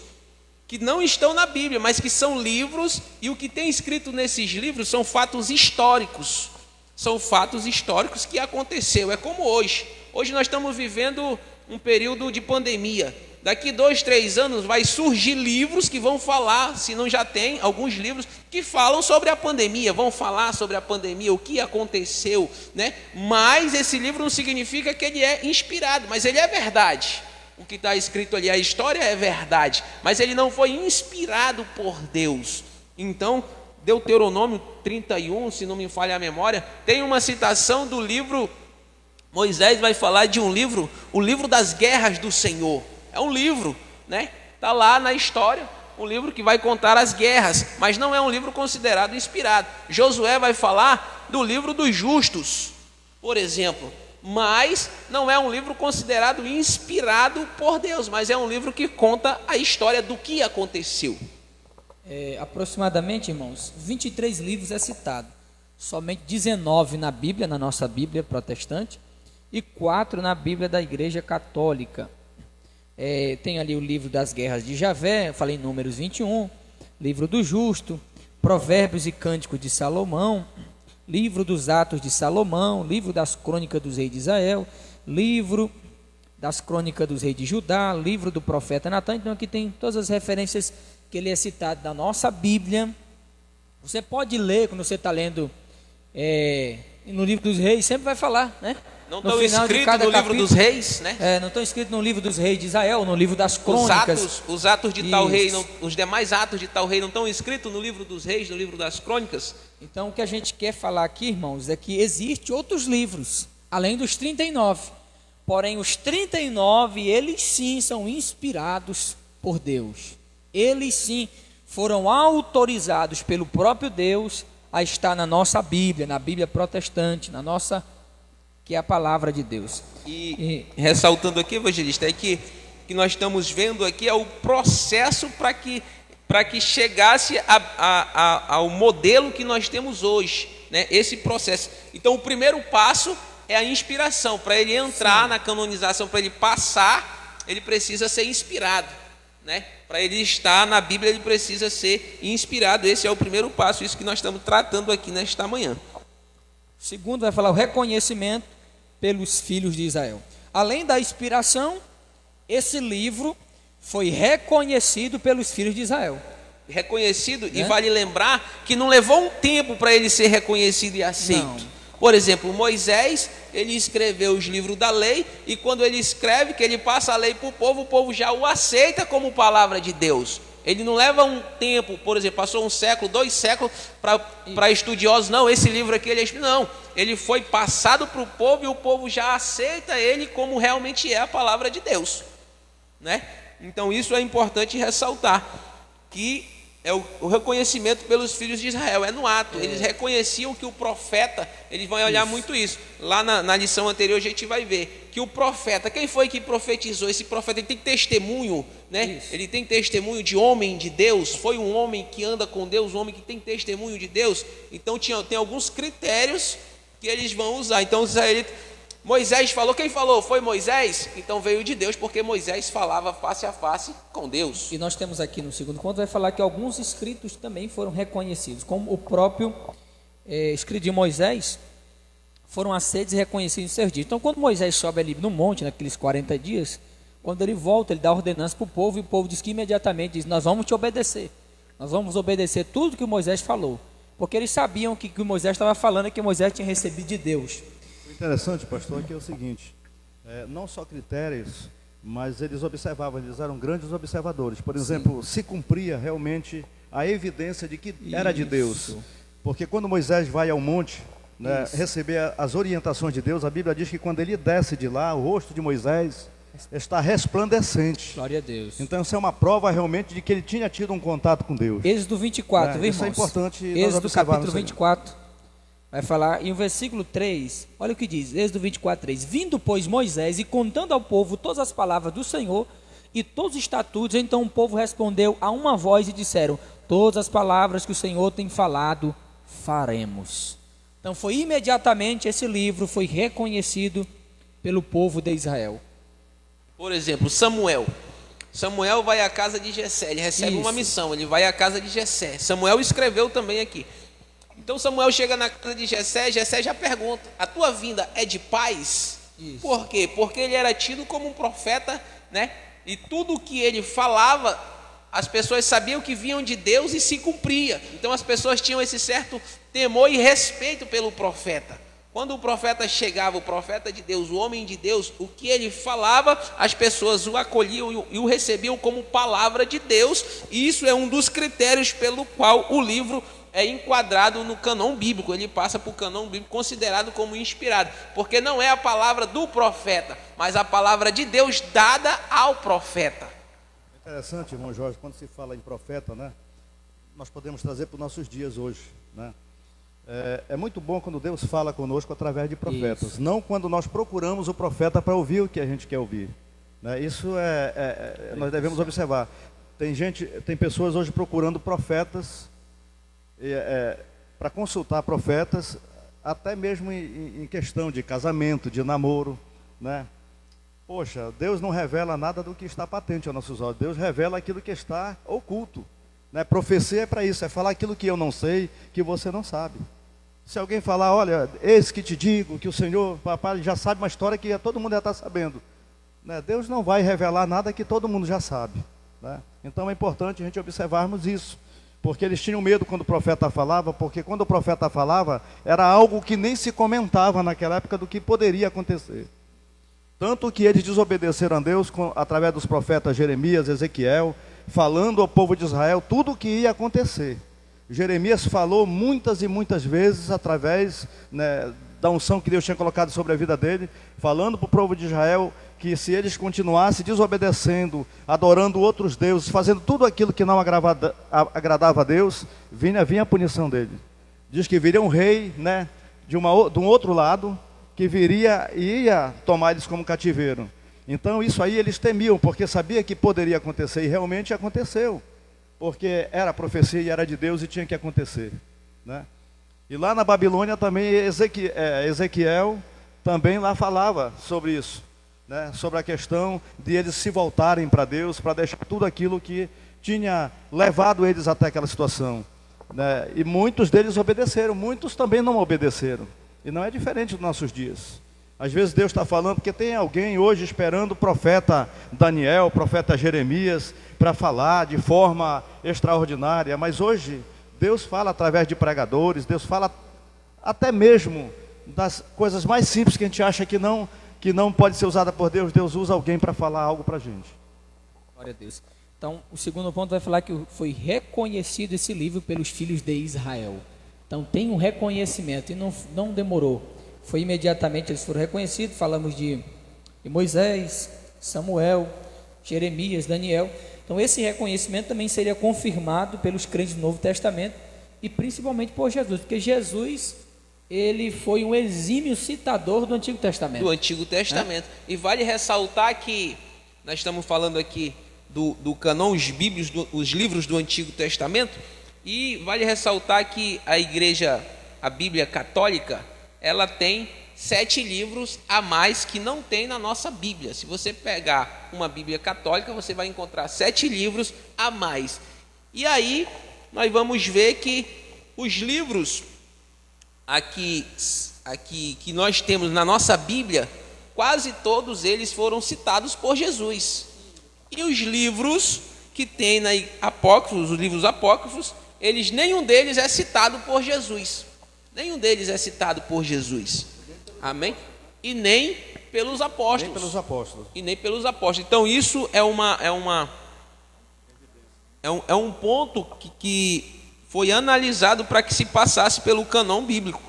que não estão na Bíblia, mas que são livros, e o que tem escrito nesses livros são fatos históricos. São fatos históricos que aconteceu. É como hoje. Hoje nós estamos vivendo um período de pandemia. daqui 2, 3 anos vai surgir livros que vão falar, se não já tem, alguns livros que falam sobre a pandemia, vão falar sobre a pandemia, o que aconteceu, né? Mas esse livro não significa que ele é inspirado, mas ele é verdade. O que está escrito ali, a história é verdade, mas ele não foi inspirado por Deus. Então, Deuteronômio 31, se não me falha a memória, tem uma citação do livro, Moisés vai falar de um livro, o livro das guerras do Senhor. É um livro, né? Está lá na história, um livro que vai contar as guerras, mas não é um livro considerado inspirado. Josué vai falar do livro dos justos, por exemplo, mas não é um livro considerado inspirado por Deus, mas é um livro que conta a história do que aconteceu. Aproximadamente, irmãos, 23 livros é citado, somente 19 na Bíblia, na nossa Bíblia protestante, e 4 na Bíblia da Igreja Católica. Tem ali o livro das guerras de Javé, falei em Números 21, livro do justo, Provérbios e Cânticos de Salomão, livro dos Atos de Salomão, livro das Crônicas dos Reis de Israel, livro das Crônicas dos Reis de Judá, livro do profeta Natan. Então aqui tem todas as referências que ele é citado na nossa Bíblia. Você pode ler, quando você está lendo no livro dos Reis, sempre vai falar, né? Não estão escritos no livro dos reis, né? Não estão escritos no livro dos reis de Israel, no livro das crônicas. Os atos de tal rei, os demais atos de tal rei não estão escritos no livro dos reis, no livro das crônicas? Então o que a gente quer falar aqui, irmãos, é que existem outros livros, além dos 39. Porém, os 39, eles sim são inspirados por Deus. Eles sim foram autorizados pelo próprio Deus a estar na nossa Bíblia, na Bíblia protestante, na nossa, que é a palavra de Deus. E ressaltando aqui, evangelista, é que nós estamos vendo aqui é o processo para que chegasse ao modelo que nós temos hoje, né? Esse processo. Então, o primeiro passo é a inspiração. Para ele entrar na canonização, para ele passar, ele precisa ser inspirado, né? Para ele estar na Bíblia, ele precisa ser inspirado. Esse é o primeiro passo, isso que nós estamos tratando aqui nesta manhã. Segundo, vai falar o reconhecimento pelos filhos de Israel. Além da inspiração, esse livro foi reconhecido pelos filhos de Israel. Reconhecido, e vale lembrar que não levou um tempo para ele ser reconhecido e aceito. Não. Por exemplo, Moisés, ele escreveu os livros da lei, e quando ele escreve, que ele passa a lei para o povo já o aceita como palavra de Deus. Ele não leva um tempo, por exemplo, passou 1 século, 2 séculos para estudiosos. Não, esse livro aqui, ele foi passado para o povo, e o povo já aceita ele como realmente é a palavra de Deus, né? Então isso é importante ressaltar, que é o reconhecimento pelos filhos de Israel, é no ato. Eles reconheciam que o profeta, eles vão olhar muito isso. Lá na lição anterior a gente vai ver que o profeta, quem foi que profetizou? Esse profeta, ele tem testemunho, né? Isso. Ele tem testemunho de homem de Deus, foi um homem que anda com Deus, um homem que tem testemunho de Deus. Então tem alguns critérios que eles vão usar. Então os israelitas, Moisés falou, quem falou? Foi Moisés? Então veio de Deus, porque Moisés falava face a face com Deus. E nós temos aqui no segundo ponto, vai falar que alguns escritos também foram reconhecidos, como o próprio escrito de Moisés, foram aceitos e reconhecidos em seus dias. Então quando Moisés sobe ali no monte, naqueles 40 dias, quando ele volta, ele dá ordenança para o povo, e o povo diz que imediatamente diz, nós vamos te obedecer, nós vamos obedecer tudo que Moisés falou, porque eles sabiam que o que Moisés estava falando é que Moisés tinha recebido de Deus. Interessante, pastor, que é o seguinte, não só critérios, mas eles observavam, eles eram grandes observadores. Por exemplo, se cumpria realmente a evidência de que era de Deus. Porque quando Moisés vai ao monte, né, receber as orientações de Deus, a Bíblia diz que quando ele desce de lá, o rosto de Moisés está resplandecente. Glória a Deus. Então isso é uma prova realmente de que ele tinha tido um contato com Deus. Êxodo 24, viu, irmãos? Isso é importante. Êxodo capítulo 24. Vai falar, e o versículo 3, olha o que diz, Êxodo 24, 3. Vindo, pois, Moisés e contando ao povo todas as palavras do Senhor e todos os estatutos, então o povo respondeu a uma voz e disseram, todas as palavras que o Senhor tem falado, faremos. Então foi imediatamente esse livro foi reconhecido pelo povo de Israel. Por exemplo, Samuel vai à casa de Jessé, ele recebe uma missão, ele vai à casa de Jessé. Samuel escreveu também aqui. Então Samuel chega na casa de Jessé, Jessé já pergunta, a tua vinda é de paz? Isso. Por quê? Porque ele era tido como um profeta, né, E tudo o que ele falava, as pessoas sabiam que vinham de Deus e se cumpria. Então as pessoas tinham esse certo temor e respeito pelo profeta. Quando o profeta chegava, o profeta de Deus, o homem de Deus, o que ele falava, as pessoas o acolhiam e o recebiam como palavra de Deus. E isso é um dos critérios pelo qual o livro é enquadrado no cânon bíblico. Ele passa para o cânon bíblico considerado como inspirado, porque não é a palavra do profeta, mas a palavra de Deus dada ao profeta. Interessante, irmão Jorge, quando se fala em profeta, né, nós podemos trazer para os nossos dias hoje, né? É muito bom quando Deus fala conosco através de profetas, não quando nós procuramos o profeta para ouvir o que a gente quer ouvir, né? Isso nós devemos observar. Tem pessoas hoje procurando profetas, para consultar profetas, até mesmo em questão de casamento, de namoro, né? Poxa, Deus não revela nada do que está patente aos nossos olhos. Deus revela aquilo que está oculto, né? Profecia é para isso, é falar aquilo que eu não sei, que você não sabe. Se alguém falar, olha, eis que te digo, que o Senhor, papai, já sabe uma história que todo mundo já está sabendo, né? Deus não vai revelar nada que todo mundo já sabe, né? Então é importante a gente observarmos isso, porque eles tinham medo quando o profeta falava, porque quando o profeta falava, era algo que nem se comentava naquela época do que poderia acontecer. Tanto que eles desobedeceram a Deus através dos profetas Jeremias, Ezequiel, falando ao povo de Israel tudo o que ia acontecer. Jeremias falou muitas e muitas vezes através, né, da unção que Deus tinha colocado sobre a vida dele, falando para o povo de Israel que se eles continuassem desobedecendo, adorando outros deuses, fazendo tudo aquilo que não agradava a Deus, vinha a punição dele. Diz que viria um rei, né, de um outro lado, que viria e ia tomar eles como cativeiro. Então isso aí eles temiam, porque sabia que poderia acontecer, e realmente aconteceu, porque era profecia e era de Deus e tinha que acontecer, né? E lá na Babilônia também Ezequiel também lá falava sobre isso, né? Sobre a questão de eles se voltarem para Deus, para deixar tudo aquilo que tinha levado eles até aquela situação, né? E muitos deles obedeceram, muitos também não obedeceram. E não é diferente dos nossos dias. Às vezes Deus está falando, porque tem alguém hoje esperando o profeta Daniel, o profeta Jeremias, para falar de forma extraordinária. Mas hoje, Deus fala através de pregadores, Deus fala até mesmo das coisas mais simples que a gente acha que não pode ser usada por Deus. Deus usa alguém para falar algo para a gente. Glória a Deus. Então, o segundo ponto vai falar que foi reconhecido esse livro pelos filhos de Israel. Então tem um reconhecimento e não demorou, foi imediatamente, eles foram reconhecidos. Falamos de Moisés, Samuel, Jeremias, Daniel. Então esse reconhecimento também seria confirmado pelos crentes do Novo Testamento e principalmente por Jesus, porque Jesus, ele foi um exímio citador do Antigo Testamento. Do Antigo Testamento. E vale ressaltar que nós estamos falando aqui do cânon, os bíblios, os livros do Antigo Testamento. E vale ressaltar que a Bíblia Católica, ela tem 7 livros a mais que não tem na nossa Bíblia. Se você pegar uma Bíblia Católica, você vai encontrar 7 livros a mais. E aí, nós vamos ver que os livros aqui que nós temos na nossa Bíblia, quase todos eles foram citados por Jesus. E os livros que tem na apócrifos, os livros apócrifos, nenhum deles é citado por Jesus. Nenhum deles é citado por Jesus. Amém? E nem pelos apóstolos. Nem pelos apóstolos. E nem pelos apóstolos. Então isso é um ponto que foi analisado para que se passasse pelo cânon bíblico,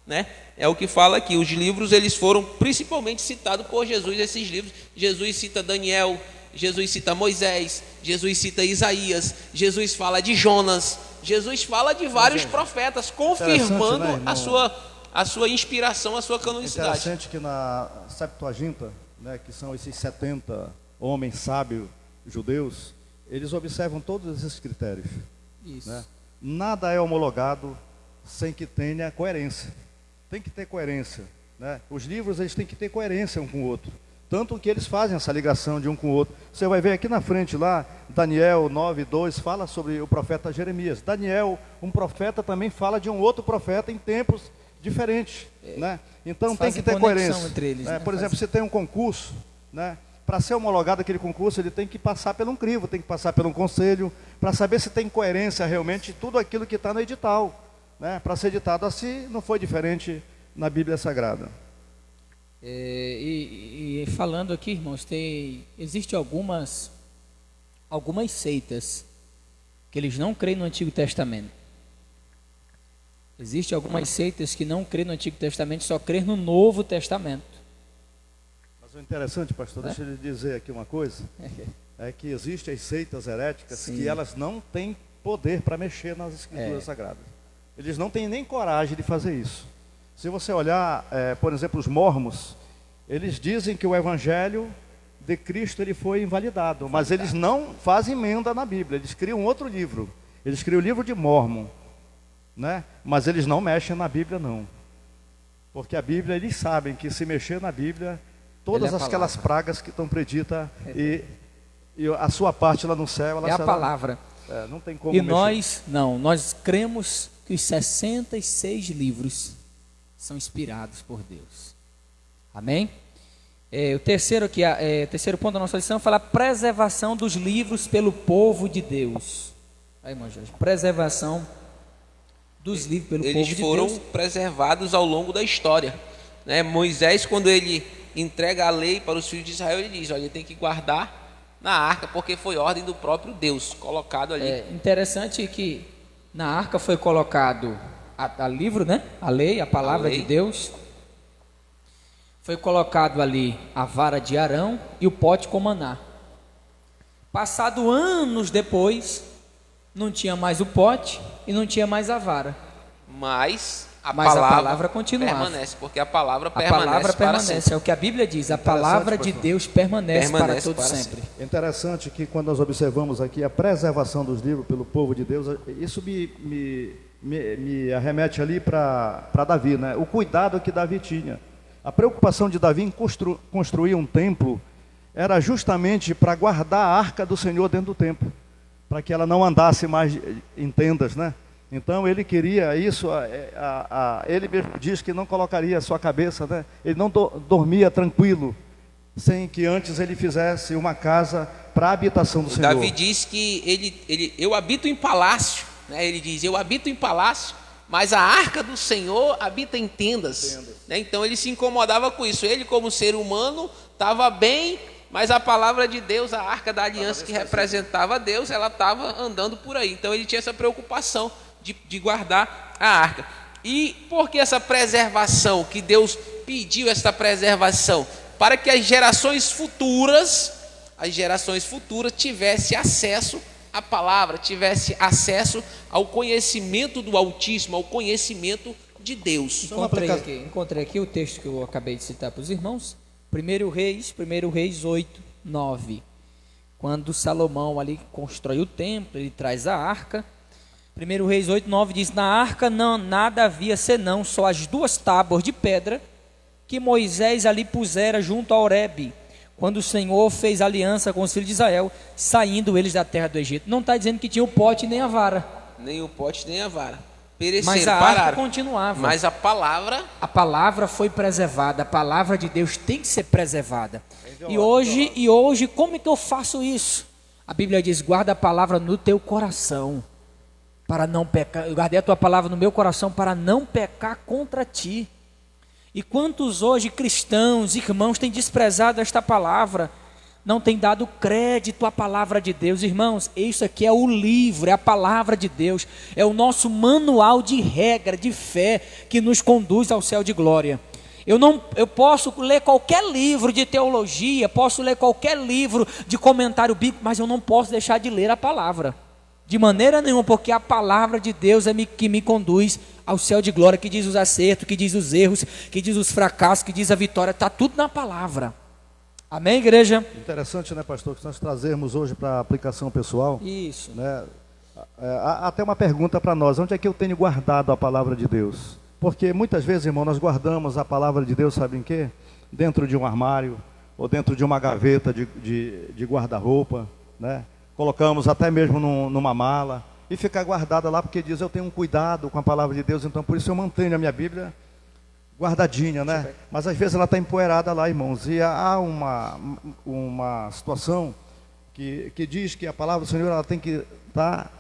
né? É o que fala aqui. Os livros, eles foram principalmente citados por Jesus. Esses livros, Jesus cita Daniel, Jesus cita Moisés, Jesus cita Isaías, Jesus fala de Jonas, Jesus fala de vários profetas, confirmando, né, a sua inspiração, a sua canonicidade. Interessante que na Septuaginta, né, que são esses 70 homens sábios judeus, eles observam todos esses critérios. Isso. Né? Nada é homologado sem que tenha coerência. Tem que ter coerência, né? Os livros, eles têm que ter coerência um com o outro. Tanto que eles fazem essa ligação de um com o outro. Você vai ver aqui na frente lá, Daniel 9:2, fala sobre o profeta Jeremias. Daniel, um profeta, também fala de um outro profeta em tempos diferentes, né? Então tem que ter coerência entre eles, né? Por exemplo, você tem um concurso, né? para ser homologado aquele concurso, ele tem que passar por um crivo, tem que passar por um conselho, para saber se tem coerência realmente tudo aquilo que está no edital, né? Para ser editado assim, não foi diferente na Bíblia Sagrada. E falando aqui, irmãos, existe algumas seitas que eles não creem no Antigo Testamento. Existem algumas seitas que não creem no Antigo Testamento, só creem no Novo Testamento. Mas o interessante, pastor, deixa eu lhe dizer aqui uma coisa, é que existem as seitas heréticas. Sim. Que elas não têm poder para mexer nas Escrituras Sagradas. Eles não têm nem coragem de fazer isso. Se você olhar, por exemplo, os mormons, eles dizem que o Evangelho de Cristo ele foi invalidado, mas eles não fazem emenda na Bíblia, eles criam outro livro, eles criam o livro de Mórmon, né? Mas eles não mexem na Bíblia não, porque a Bíblia, eles sabem que se mexer na Bíblia, todas aquelas pragas que estão preditas e a sua parte lá no céu, ela será, a palavra. Não tem como e mexer. Nós cremos que os 66 livros são inspirados por Deus. Amém? O terceiro ponto da nossa lição fala preservação dos livros pelo povo de Deus. Aí, irmão Jorge, preservação dos livros pelo povo de Deus. Eles foram preservados ao longo da história, né? Moisés, quando ele entrega a lei para os filhos de Israel, ele diz: olha, tem que guardar na arca, porque foi ordem do próprio Deus colocado ali. É interessante que na arca foi colocado a livro, né? A lei, a palavra de Deus. Foi colocado ali a vara de Arão e o pote com maná. Passado anos depois, não tinha mais o pote e não tinha mais a vara. Mas a palavra continuava. Permanece, porque a palavra permanece. É o que a Bíblia diz, a palavra de Deus permanece para todo sempre. É interessante que quando nós observamos aqui a preservação dos livros pelo povo de Deus, isso me arremete ali para Davi, né? O cuidado que Davi tinha. A preocupação de Davi em construir um templo era justamente para guardar a arca do Senhor dentro do templo, para que ela não andasse mais em tendas, né? Então ele queria isso, ele mesmo diz que não colocaria a sua cabeça, né? Ele não dormia tranquilo, sem que antes ele fizesse uma casa para a habitação do Senhor. Davi diz que eu habito em palácio, né? Ele diz, eu habito em palácio, mas a arca do Senhor habita em tendas. Né? Então ele se incomodava com isso. Ele, como ser humano, estava bem, mas a palavra de Deus, a arca da aliança que representava Deus, ela estava andando por aí. Então ele tinha essa preocupação de guardar a arca. E por que essa preservação? Que Deus pediu essa preservação? Para que as gerações futuras tivessem acesso a palavra, tivesse acesso ao conhecimento do Altíssimo, ao conhecimento de Deus. Encontrei aqui o texto que eu acabei de citar para os irmãos, 1 Reis 8, 9. Quando Salomão ali constrói o templo, ele traz a arca. 1 Reis 8, 9 diz: na arca nada havia senão só as 2 tábuas de pedra que Moisés ali pusera junto a Horebe, quando o Senhor fez aliança com os filhos de Israel, saindo eles da terra do Egito. Não está dizendo que tinha o pote nem a vara. Nem o pote nem a vara. Pereceram, mas a arca continuava. Mas a palavra foi preservada. A palavra de Deus tem que ser preservada. E hoje, como é que eu faço isso? A Bíblia diz: guarda a palavra no teu coração, para não pecar. Eu guardei a tua palavra no meu coração para não pecar contra ti. E quantos hoje cristãos, irmãos, têm desprezado esta palavra, não têm dado crédito à palavra de Deus. Irmãos, isso aqui é o livro, é a palavra de Deus, é o nosso manual de regra, de fé, que nos conduz ao céu de glória. Eu posso ler qualquer livro de teologia, posso ler qualquer livro de comentário bíblico, mas eu não posso deixar de ler a palavra, de maneira nenhuma, porque a palavra de Deus é que me conduz ao céu de glória, que diz os acertos, que diz os erros, que diz os fracassos, que diz a vitória, está tudo na palavra. Amém, igreja? Interessante, né, pastor, que nós trazemos hoje para a aplicação pessoal. Isso. Né? Há até uma pergunta para nós: onde é que eu tenho guardado a palavra de Deus? Porque muitas vezes, irmão, nós guardamos a palavra de Deus, sabe em quê? Dentro de um armário, ou dentro de uma gaveta de guarda-roupa, né? Colocamos até mesmo numa mala, e fica guardada lá, porque diz: eu tenho um cuidado com a palavra de Deus, então por isso eu mantenho a minha Bíblia guardadinha, né? Mas às vezes ela está empoeirada lá, irmãos. E há uma situação que diz que a palavra do Senhor ela tem que estar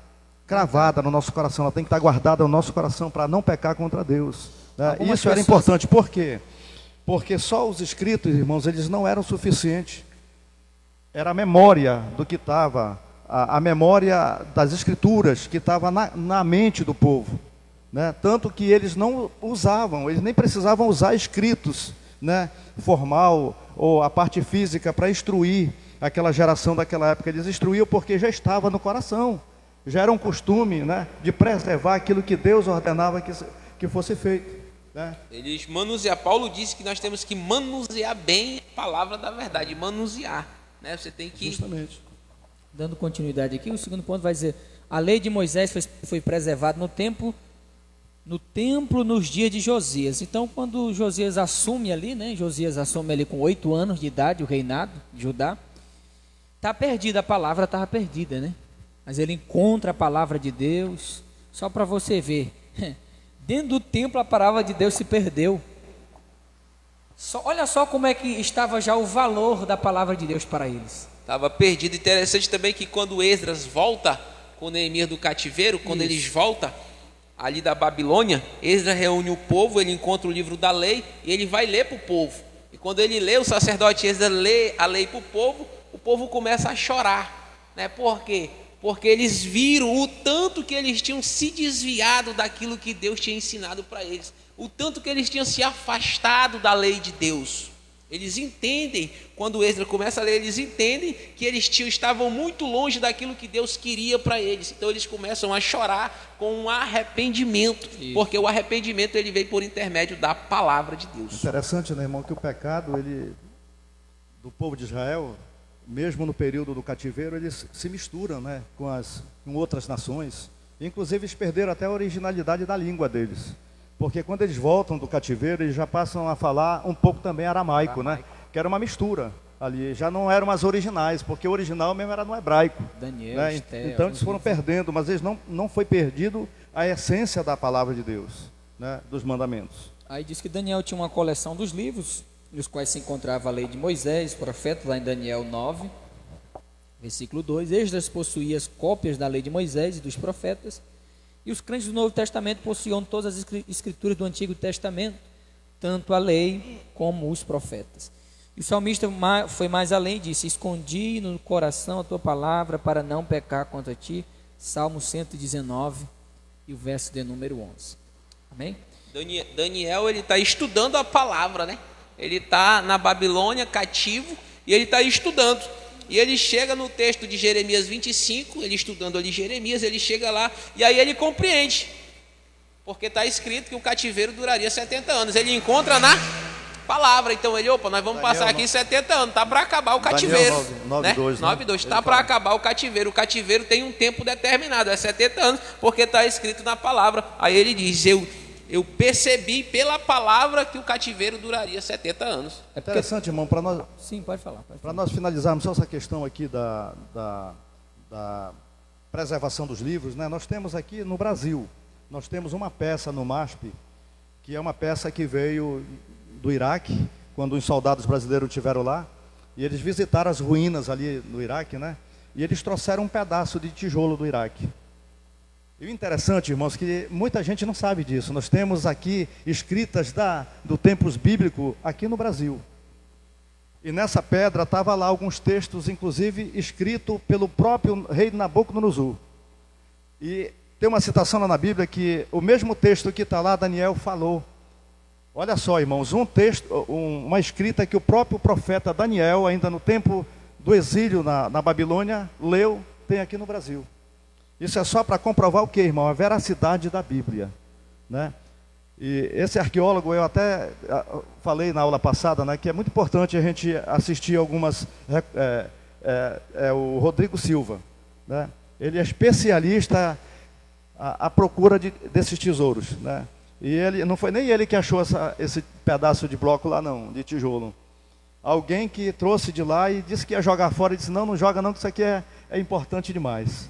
cravada no nosso coração, ela tem que estar guardada no nosso coração para não pecar contra Deus, né? Isso era importante. Por quê? Porque só os escritos, irmãos, eles não eram suficientes. Era a memória do que estava, a memória das escrituras que estava na mente do povo, né? Tanto que eles não usavam, eles nem precisavam usar escritos, né, formal ou a parte física para instruir aquela geração daquela época. Eles instruíam porque já estava no coração, já era um costume, né, de preservar aquilo que Deus ordenava que fosse feito, né? Eles manusear. Paulo disse que nós temos que manusear bem a palavra da verdade, manusear, né? Você tem que... Justamente. Dando continuidade aqui, o segundo ponto vai dizer: a lei de Moisés foi preservada no templo nos dias de Josias. Então, quando Josias assume ali, né? Josias assume ali com 8 anos de idade o reinado de Judá. Está perdida, a palavra estava perdida, né? Mas ele encontra a palavra de Deus. Só para você ver, dentro do templo a palavra de Deus se perdeu. Olha só como é que estava já o valor da palavra de Deus para eles. Estava perdido. Interessante também que quando Esdras volta com Neemias do cativeiro, quando eles voltam ali da Babilônia, Esdras reúne o povo, ele encontra o livro da lei e ele vai ler para o povo. E quando ele lê, o sacerdote Esdras lê a lei para o povo começa a chorar, né? Por quê? Porque eles viram o tanto que eles tinham se desviado daquilo que Deus tinha ensinado para eles, o tanto que eles tinham se afastado da lei de Deus. Eles entendem, quando o Esdras começa a ler, eles entendem que eles estavam muito longe daquilo que Deus queria para eles. Então eles começam a chorar com um arrependimento, porque o arrependimento ele veio por intermédio da palavra de Deus. Interessante, né, irmão, que o pecado do povo de Israel, mesmo no período do cativeiro, eles se misturam, né, com outras nações. Inclusive eles perderam até a originalidade da língua deles. Porque quando eles voltam do cativeiro, eles já passam a falar um pouco também aramaico, né? Que era uma mistura ali, já não eram as originais, porque o original mesmo era no hebraico. Daniel, né? Esther, então eles foram perdendo, mas eles não foi perdido a essência da palavra de Deus, né? Dos mandamentos. Aí diz que Daniel tinha uma coleção dos livros, nos quais se encontrava a lei de Moisés, profeta, lá em Daniel 9, versículo 2. Esdras possuía as cópias da lei de Moisés e dos profetas. E os crentes do Novo Testamento possuíam todas as escrituras do Antigo Testamento, tanto a lei como os profetas. E o salmista foi mais além, disse: escondi no coração a tua palavra para não pecar contra ti. Salmo 119 e o verso de número 11. Amém? Daniel, ele está estudando a palavra, né? Ele está na Babilônia, cativo, e ele está estudando. E ele chega no texto de Jeremias 25, ele estudando ali Jeremias, ele chega lá, e aí ele compreende, porque está escrito que o cativeiro duraria 70 anos, ele encontra na palavra, então ele, nós vamos passar aqui 70 anos, está para acabar o cativeiro, né? 9:2, está para acabar o cativeiro tem um tempo determinado, é 70 anos, porque está escrito na palavra. Aí ele diz, eu percebi pela palavra que o cativeiro duraria 70 anos. É interessante, irmão, para nós... Sim, pode falar. Para nós finalizarmos só essa questão aqui da preservação dos livros, né? Nós temos aqui no Brasil, nós temos uma peça no MASP, que é uma peça que veio do Iraque, quando os soldados brasileiros estiveram lá, e eles visitaram as ruínas ali no Iraque, né? E eles trouxeram um pedaço de tijolo do Iraque. E o interessante, irmãos, que muita gente não sabe disso. Nós temos aqui escritas do tempos bíblico aqui no Brasil. E nessa pedra estava lá alguns textos, inclusive escrito pelo próprio rei Nabucodonosor. E tem uma citação lá na Bíblia que o mesmo texto que está lá, Daniel falou. Olha só, irmãos, uma escrita que o próprio profeta Daniel, ainda no tempo do exílio na Babilônia, leu, tem aqui no Brasil. Isso é só para comprovar o que, irmão? A veracidade da Bíblia, né? E esse arqueólogo, eu até falei na aula passada, né, que é muito importante a gente assistir algumas... o Rodrigo Silva, né? Ele é especialista à procura desses tesouros, né? E não foi nem ele que achou esse pedaço de bloco lá não, de tijolo. Alguém que trouxe de lá e disse que ia jogar fora, e disse, não joga não, que isso aqui é importante demais.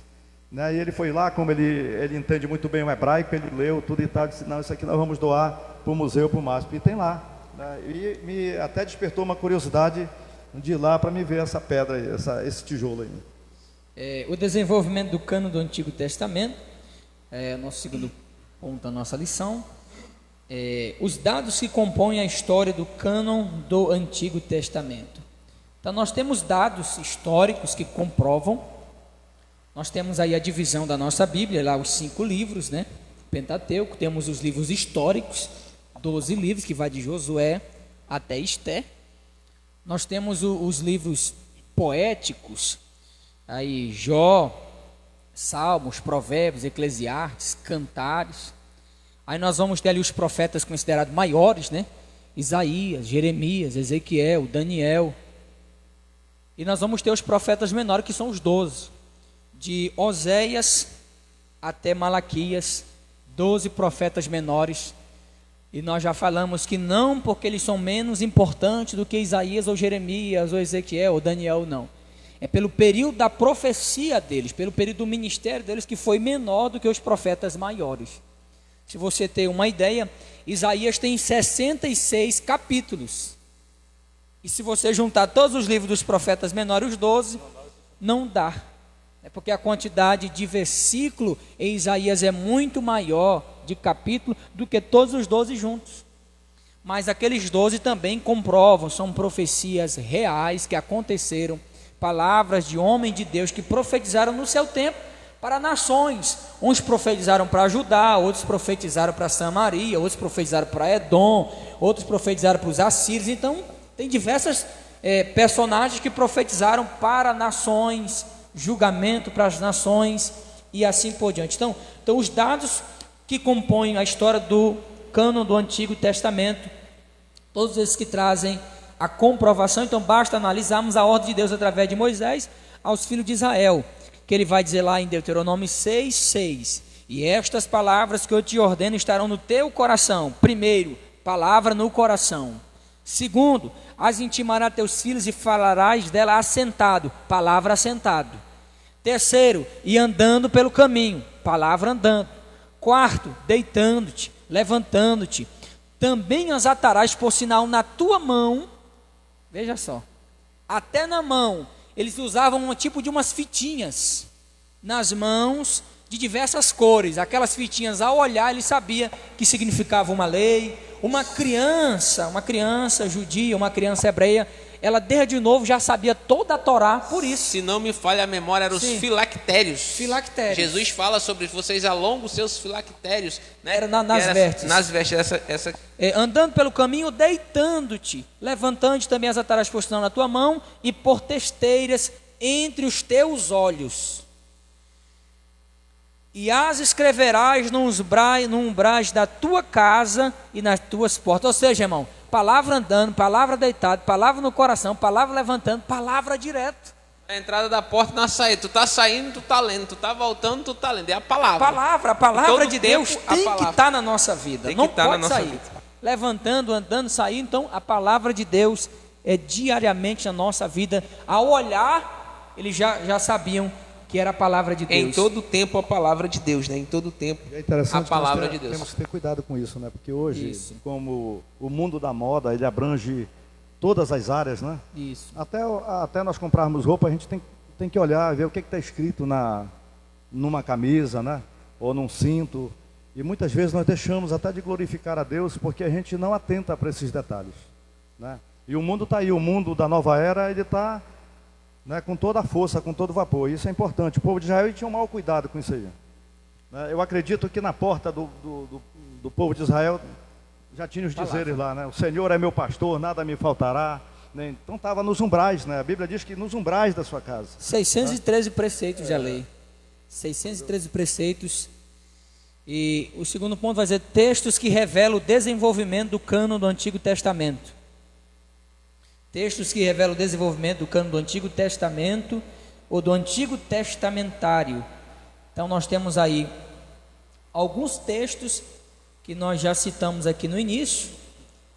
Né? E ele foi lá, como ele entende muito bem o hebraico, ele leu tudo e tal, disse, não, isso aqui nós vamos doar o museu, para o MASP, e tem lá, né? E me até despertou uma curiosidade de ir lá para me ver essa pedra aí, esse tijolo aí. O desenvolvimento do cânon do Antigo Testamento é o nosso segundo ponto da nossa lição. Os dados que compõem a história do cânon do Antigo Testamento. Então nós temos dados históricos que comprovam. Nós temos aí a divisão da nossa Bíblia, lá os 5 livros, né? Pentateuco, temos os livros históricos, 12 livros, que vai de Josué até Esté. Nós temos os livros poéticos, aí Jó, Salmos, Provérbios, Eclesiastes, Cantares. Aí nós vamos ter ali os profetas considerados maiores, né? Isaías, Jeremias, Ezequiel, Daniel. E nós vamos ter os profetas menores, que são os 12, de Oséias até Malaquias, 12 profetas menores. E nós já falamos que não porque eles são menos importantes do que Isaías ou Jeremias ou Ezequiel ou Daniel, não. É pelo período da profecia deles, pelo período do ministério deles, que foi menor do que os profetas maiores. Se você tem uma ideia, Isaías tem 66 capítulos. E se você juntar todos os livros dos profetas menores, os 12, não dá. É porque a quantidade de versículo em Isaías é muito maior de capítulo do que todos os 12 juntos. Mas aqueles 12 também comprovam, são profecias reais que aconteceram, palavras de homem de Deus que profetizaram no seu tempo para nações. Uns profetizaram para Judá, outros profetizaram para Samaria, outros profetizaram para Edom, outros profetizaram para os assírios. Então tem diversas personagens que profetizaram para nações, julgamento para as nações e assim por diante. Então os dados que compõem a história do cânon do Antigo Testamento, todos esses que trazem a comprovação. Então basta analisarmos a ordem de Deus através de Moisés aos filhos de Israel, que ele vai dizer lá em Deuteronômio 6:6: e estas palavras que eu te ordeno estarão no teu coração. Primeiro, palavra no coração. Segundo, as intimarás a teus filhos e falarás dela assentado, palavra assentado. Terceiro, e andando pelo caminho, palavra andando. Quarto, deitando-te, levantando-te. Também as atarás por sinal na tua mão. Veja só, até na mão. Eles usavam um tipo de umas fitinhas nas mãos de diversas cores. Aquelas fitinhas, ao olhar, ele sabia que significava uma lei. Uma criança judia, uma criança hebreia, ela desde novo já sabia toda a Torá por isso. Se não me falha a memória, eram os filactérios. Filactérios. Jesus fala sobre vocês alongam os seus filactérios, né? Era nas vestes. Nas vestes, essa... andando pelo caminho, deitando-te, levantando-te também as atarás por sinal na tua mão e por testeiras entre os teus olhos. E as escreverás no umbrais da tua casa e nas tuas portas. Ou seja, irmão, palavra andando, palavra deitado, palavra no coração, palavra levantando, palavra direto. A entrada da porta e na saída. Tu tá saindo, tu tá lendo. Tu tá voltando, tu tá lendo. É a palavra. A palavra de Deus tem que estar na nossa vida. Não pode sair. Levantando, andando, saindo. Então, a palavra de Deus é diariamente na nossa vida. Ao olhar, eles já sabiam que era a palavra de Deus. Em todo tempo a palavra de Deus, né? Em todo tempo é interessante, a palavra de Deus. Temos que ter cuidado com isso, né? Porque hoje, como o mundo da moda, ele abrange todas as áreas, né? Isso. Até nós comprarmos roupa, a gente tem que olhar, ver o que está escrito numa camisa, né? Ou num cinto. E muitas vezes nós deixamos até de glorificar a Deus porque a gente não atenta para esses detalhes, né? E o mundo está aí, o mundo da nova era, ele está... né, com toda a força, com todo o vapor. Isso é importante. O povo de Israel tinha um mau cuidado com isso aí, né? Eu acredito que na porta do povo de Israel já tinha os dizeres lá, né? O Senhor é meu pastor, nada me faltará, né? Então estava nos umbrais, né? A Bíblia diz que nos umbrais da sua casa. 613 preceitos da lei. 613 preceitos. E o segundo ponto vai dizer textos que revelam o desenvolvimento do cânon do Antigo Testamento. Textos que revelam o desenvolvimento do cânon do Antigo Testamento ou do Antigo Testamentário. Então nós temos aí alguns textos que nós já citamos aqui no início,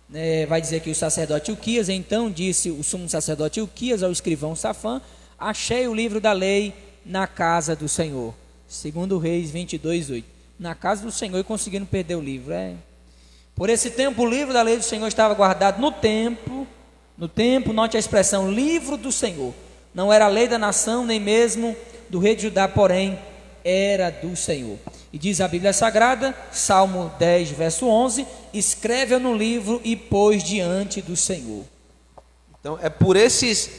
né? Vai dizer que o sacerdote Ilquias, então disse o sumo sacerdote Ilquias ao escrivão Safã: achei o livro da lei na casa do Senhor. Segundo Reis 22:8. Na casa do Senhor e conseguiram perder o livro. Por esse tempo, o livro da lei do Senhor estava guardado no templo, note a expressão, livro do Senhor. Não era a lei da nação, nem mesmo do rei de Judá, porém, era do Senhor. E diz a Bíblia Sagrada, Salmo 10, verso 11, escreve-a no livro e pôs diante do Senhor. Então, é por esses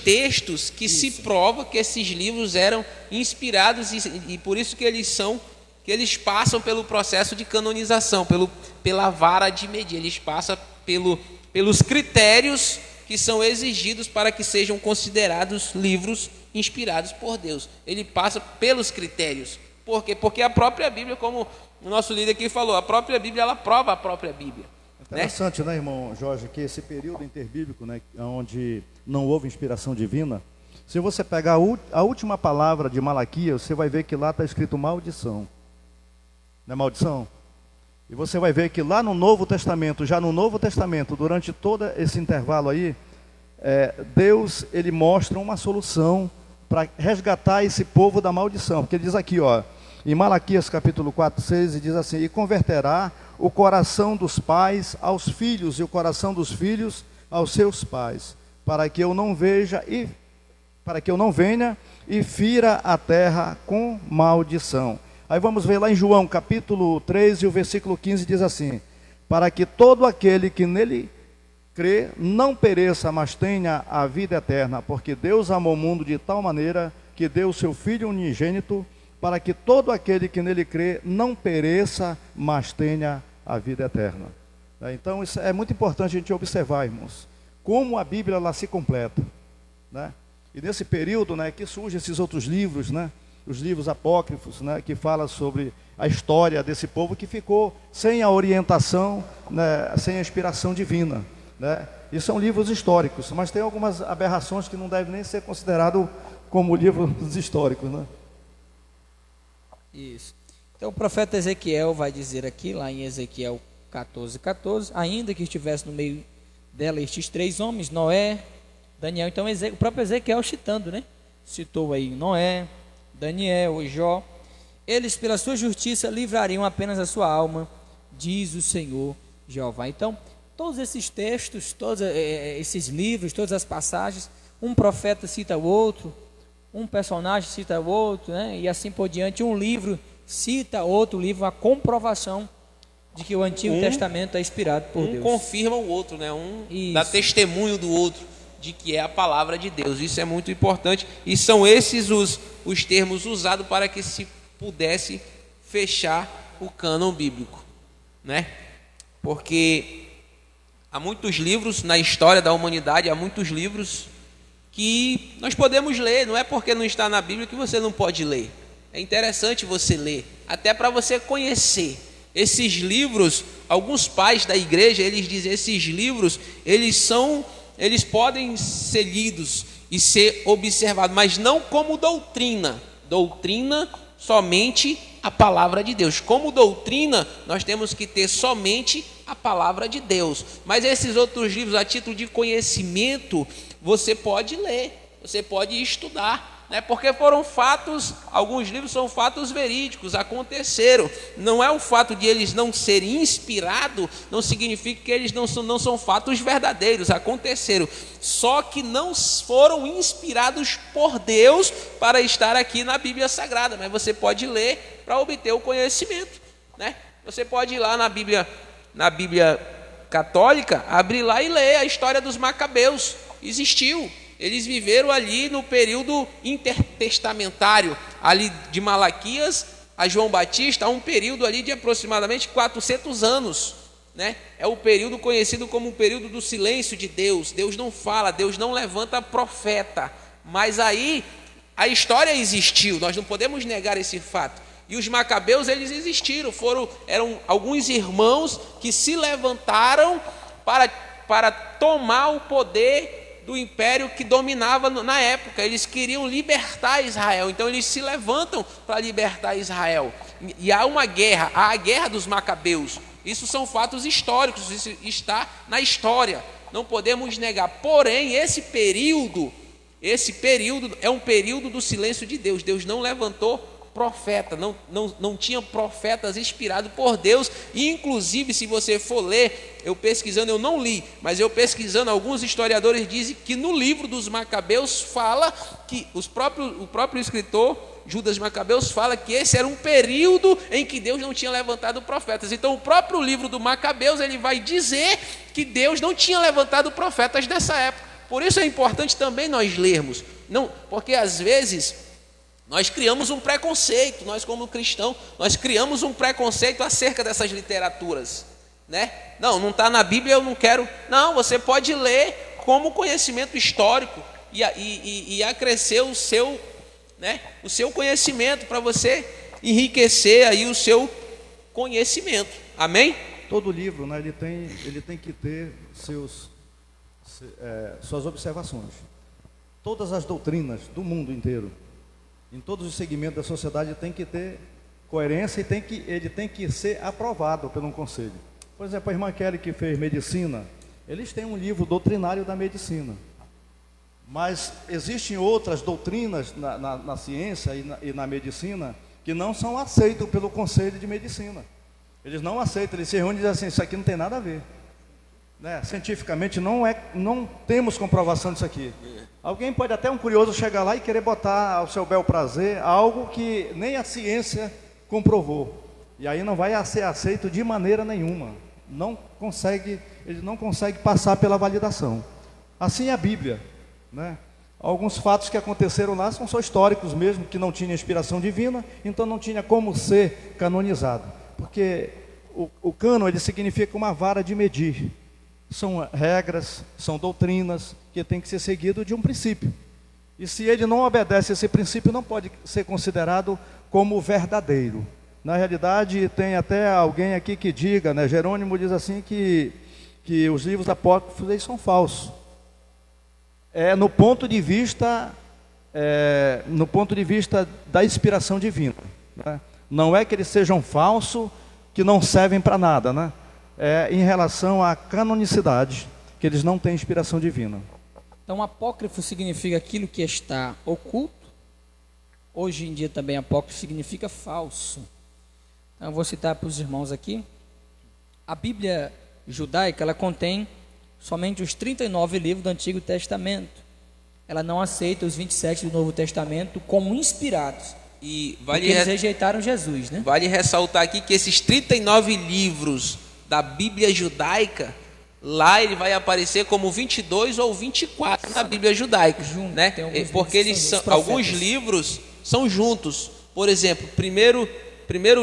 textos que se prova que esses livros eram inspirados e por isso que eles passam pelo processo de canonização, pela vara de medir. Eles passam pelos critérios que são exigidos para que sejam considerados livros inspirados por Deus. Ele passa pelos critérios. Por quê? Porque a própria Bíblia, como o nosso líder aqui falou, a própria Bíblia, ela prova a própria Bíblia. Interessante, né, irmão Jorge, que esse período interbíblico, né, onde não houve inspiração divina, se você pegar a última palavra de Malaquias, você vai ver que lá está escrito maldição. Não é maldição? E você vai ver que lá no Novo Testamento, já no Novo Testamento, durante todo esse intervalo aí, Deus, ele mostra uma solução para resgatar esse povo da maldição. Porque ele diz aqui, ó, em Malaquias capítulo 4, 6, ele diz assim: e converterá o coração dos pais aos filhos, e o coração dos filhos aos seus pais, para que eu não venha e fira a terra com maldição. Aí vamos ver lá em João capítulo 3 e o versículo 15 diz assim: para que todo aquele que nele crê não pereça, mas tenha a vida eterna, porque Deus amou o mundo de tal maneira que deu o seu Filho unigênito, para que todo aquele que nele crê não pereça, mas tenha a vida eterna. Então isso é muito importante a gente observar, irmãos, como a Bíblia ela se completa, né? E nesse período, né, que surgem esses outros livros, né, os livros apócrifos, né, que falam sobre a história desse povo que ficou sem a orientação, né, sem a inspiração divina, né? E são livros históricos, mas tem algumas aberrações que não devem nem ser considerados como livros históricos, né? Isso. Então o profeta Ezequiel vai dizer aqui, lá em Ezequiel 14:14, ainda que estivesse no meio dela estes três homens, Noé, Daniel. Então o próprio Ezequiel citando, né? Citou aí Noé, Daniel e Jó. Eles pela sua justiça livrariam apenas a sua alma, diz o Senhor Jeová. Então todos esses textos, todos esses livros, todas as passagens, um profeta cita o outro, um personagem cita o outro, né? E assim por diante. Um livro cita outro livro, a comprovação de que o Antigo Testamento é inspirado por Deus. Um confirma o outro, né? Dá testemunho do outro de que é a palavra de Deus. Isso é muito importante. E são esses os termos usados para que se pudesse fechar o cânon bíblico, né? Porque há muitos livros na história da humanidade, há muitos livros que nós podemos ler. Não é porque não está na Bíblia que você não pode ler. É interessante você ler, até para você conhecer. Esses livros, alguns pais da igreja, eles dizem, esses livros, eles podem ser lidos e ser observados, mas não como doutrina. Doutrina, somente a palavra de Deus. Como doutrina, nós temos que ter somente a palavra de Deus. Mas esses outros livros, a título de conhecimento, você pode ler, você pode estudar, né? Porque foram fatos, alguns livros são fatos verídicos, aconteceram. Não é o fato de eles não serem inspirados, não significa que eles não são fatos verdadeiros, aconteceram. Só que não foram inspirados por Deus para estar aqui na Bíblia Sagrada. Mas você pode ler para obter o conhecimento, né? Você pode ir lá na Bíblia católica, abrir lá e ler a história dos Macabeus. Existiu. Eles viveram ali no período intertestamentário, ali de Malaquias a João Batista, há um período ali de aproximadamente 400 anos, né? É o período conhecido como o período do silêncio de Deus. Deus não fala, Deus não levanta profeta, mas aí a história existiu, nós não podemos negar esse fato. E os Macabeus, eles existiram, eram alguns irmãos que se levantaram para tomar o poder do império que dominava na época. Eles queriam libertar Israel, então eles se levantam para libertar Israel. E há uma guerra, a guerra dos Macabeus. Isso são fatos históricos, isso está na história, não podemos negar. Porém, esse período é um período do silêncio de Deus. Deus não levantou profeta, não tinha profetas inspirados por Deus. E inclusive, se você for ler, eu pesquisando, eu não li, mas eu pesquisando, alguns historiadores dizem que no livro dos Macabeus fala que o próprio escritor Judas Macabeus fala que esse era um período em que Deus não tinha levantado profetas. Então o próprio livro do Macabeus, ele vai dizer que Deus não tinha levantado profetas nessa época. Por isso é importante também nós lermos, não, porque às vezes nós criamos um preconceito, nós como cristãos, nós criamos um preconceito acerca dessas literaturas, né? Não está na Bíblia, eu não quero. Não, você pode ler como conhecimento histórico e acrescer o seu, né, o seu conhecimento, para você enriquecer aí o seu conhecimento. Amém? Todo livro, né, ele tem que ter suas observações. Todas as doutrinas do mundo inteiro, em todos os segmentos da sociedade, tem que ter coerência e ele tem que ser aprovado por um conselho. Por exemplo, a irmã Kelly, que fez medicina, eles têm um livro doutrinário da medicina. Mas existem outras doutrinas na ciência e na medicina que não são aceitas pelo conselho de medicina. Eles não aceitam, eles se reúnem e dizem assim: isso aqui não tem nada a ver, né? Cientificamente não temos comprovação disso aqui. Alguém pode até, um curioso, chegar lá e querer botar ao seu bel prazer algo que nem a ciência comprovou, e aí não vai ser aceito de maneira nenhuma. Ele não consegue passar pela validação. Assim é a Bíblia, né? Alguns fatos que aconteceram lá são só históricos mesmo, que não tinha inspiração divina, então não tinha como ser canonizado, porque o cânon, ele significa uma vara de medir. São regras, são doutrinas que tem que ser seguido de um princípio. E se ele não obedece a esse princípio, não pode ser considerado como verdadeiro. Na realidade, tem até alguém aqui que diga, né, Jerônimo diz assim que os livros apócrifos eles são falsos. No ponto de vista da inspiração divina, né? Não é que eles sejam falsos, que não servem para nada, né? Em relação à canonicidade, que eles não têm inspiração divina. Então, apócrifo significa aquilo que está oculto. Hoje em dia também apócrifo significa falso. Então, eu vou citar para os irmãos aqui. A Bíblia judaica, ela contém somente os 39 livros do Antigo Testamento. Ela não aceita os 27 do Novo Testamento como inspirados. E porque eles rejeitaram Jesus, né? Vale ressaltar aqui que esses 39 livros da Bíblia judaica, lá ele vai aparecer como 22 ou 24 na Bíblia judaica, né? Porque alguns livros são juntos. Por exemplo, primeiro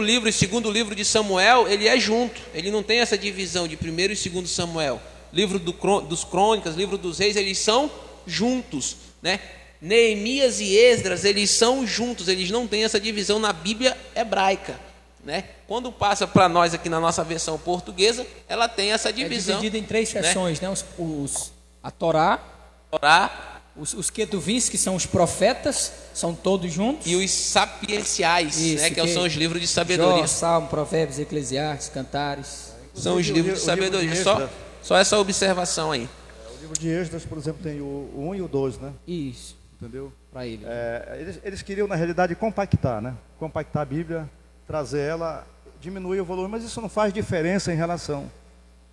livro e segundo livro de Samuel, ele é junto. Ele não tem essa divisão de primeiro e segundo Samuel. Livro dos Crônicas, livro dos Reis, eles são juntos, né? Neemias e Esdras, eles são juntos, eles não têm essa divisão na Bíblia hebraica, né? Quando passa para nós aqui na nossa versão portuguesa, ela tem essa divisão. É dividida em 3 seções, né? A Torá, os Ketuvins, que são os profetas, são todos juntos. E os sapienciais, isso, né? Que são os livros de sabedoria. Jó, Salmo, Provérbios, Eclesiastes, Cantares. São os livros de sabedoria. Só essa observação aí. O livro de Esdras, por exemplo, tem o 1 e o 2, né? Isso. Entendeu? Para ele. Eles queriam, na realidade, compactar, né? Compactar a Bíblia, trazer ela, diminuir o volume, mas isso não faz diferença em relação,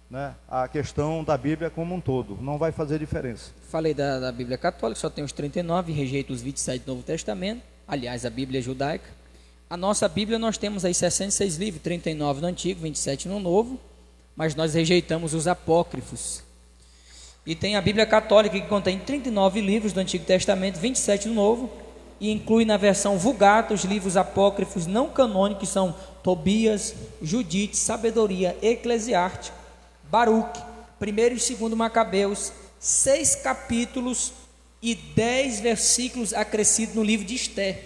né, à questão da Bíblia como um todo. Não vai fazer diferença. Falei da Bíblia católica, só tem os 39, rejeita os 27 do Novo Testamento. Aliás, a Bíblia judaica. A nossa Bíblia, nós temos aí 66 livros, 39 no Antigo, 27 no Novo, mas nós rejeitamos os apócrifos. E tem a Bíblia católica, que contém 39 livros do Antigo Testamento, 27 no Novo, e inclui na versão Vulgata os livros apócrifos não canônicos, que são Tobias, Judite, Sabedoria, Eclesiástico, Baruque, 1º e 2º Macabeus, 6 capítulos e 10 versículos acrescidos no livro de Esther,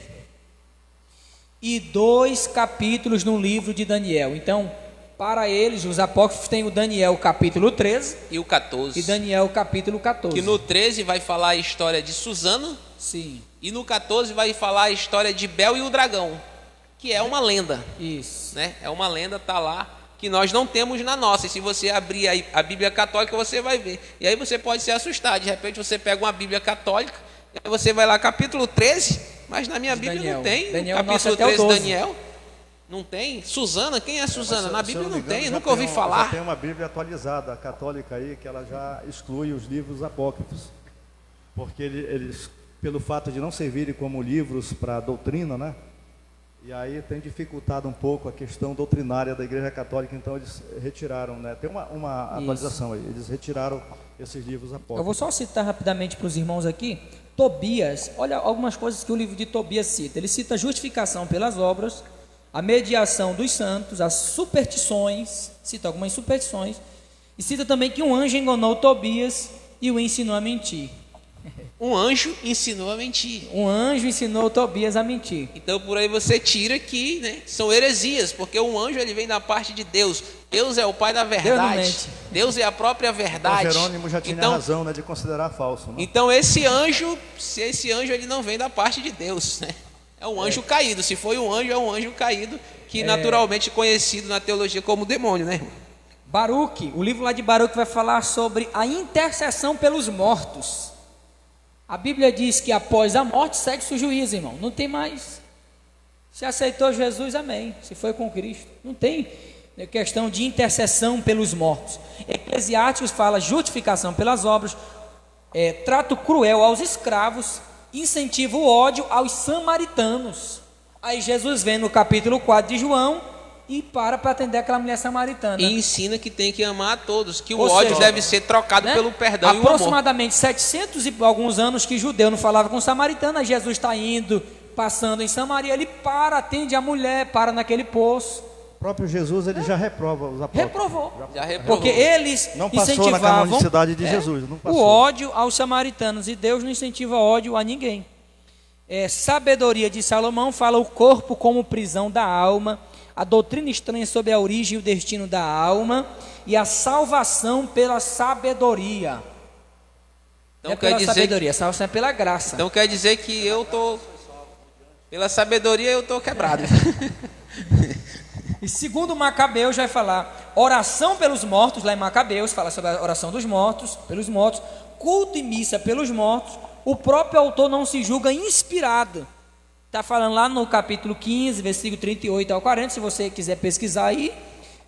e 2 capítulos no livro de Daniel. Então, para eles, os apócrifos têm o Daniel capítulo 13 e o 14. E Daniel capítulo 14. Que no 13 vai falar a história de Susano. Sim. E no 14 vai falar a história de Bel e o dragão, que é uma lenda. Isso. Né? É uma lenda, tá lá, que nós não temos na nossa. E se você abrir a Bíblia católica, você vai ver. E aí você pode se assustar. De repente você pega uma Bíblia católica, e aí você vai lá capítulo 13, Mas na minha Bíblia Daniel. não tem. Daniel, Capítulo nossa, até o 13, 12. Daniel. Não tem. Suzana, quem é Suzana? Na Se eu Bíblia não me engano, tem, já nunca ouvi Já falar. tem uma Bíblia atualizada, católica aí, que ela já exclui os livros apócrifos. Porque eles, pelo fato de não servirem como livros para doutrina, né? E aí tem dificultado um pouco a questão doutrinária da Igreja Católica, então eles retiraram, né? Tem uma atualização aí, eles retiraram esses livros apócrifos. Eu vou só citar rapidamente para os irmãos aqui. Tobias, olha algumas coisas que o livro de Tobias cita. Ele cita a justificação pelas obras, a mediação dos santos, as superstições, cita algumas superstições, e cita também que um anjo enganou Tobias e o ensinou a mentir. Um anjo ensinou a mentir. Um anjo ensinou Tobias a mentir. Então por aí você tira que, né, são heresias, porque um anjo ele vem da parte de Deus. Deus é o pai da Deus não verdade. mente. Deus é a própria verdade. Então Jerônimo já tinha razão, né, de considerar falso. Né? Então esse anjo ele não vem da parte de Deus, né? É um anjo caído. Se foi um anjo, é um anjo caído, que naturalmente conhecido na teologia como demônio, né, irmão? Baruque, o livro lá de Baruque vai falar sobre a intercessão pelos mortos. A Bíblia diz que após a morte segue-se o juízo, irmão. Não tem mais. Se aceitou Jesus, amém. Se foi com Cristo. Não tem questão de intercessão pelos mortos. Eclesiastes fala justificação pelas obras, trato cruel aos escravos, incentiva o ódio aos samaritanos. Aí Jesus vem no capítulo 4 de João e para atender aquela mulher samaritana. E ensina que tem que amar a todos, que o Ou ódio seja, deve ser trocado né? pelo perdão e o amor. Aproximadamente 700 e alguns anos que judeu não falava com samaritano, aí Jesus está indo, passando em Samaria, ele para, atende a mulher, para naquele poço. O próprio Jesus ele já reprova os apócrifos. Reprovou. Já reprovou. Porque eles Não passou na incentivavam canonicidade de Jesus. Não o passou. ódio aos samaritanos, e Deus não incentiva ódio a ninguém. Sabedoria de Salomão fala o corpo como prisão da alma, a doutrina estranha sobre a origem e o destino da alma, e a salvação pela sabedoria. Então Não é quer pela dizer sabedoria, a salvação é pela graça. Então quer dizer que eu tô pela sabedoria eu tô quebrado. E segundo Macabeus vai falar oração pelos mortos, lá em Macabeus fala sobre a oração dos mortos, pelos mortos, culto e missa pelos mortos. O próprio autor não se julga inspirado. Está falando lá no capítulo 15, versículo 38 ao 40, se você quiser pesquisar aí,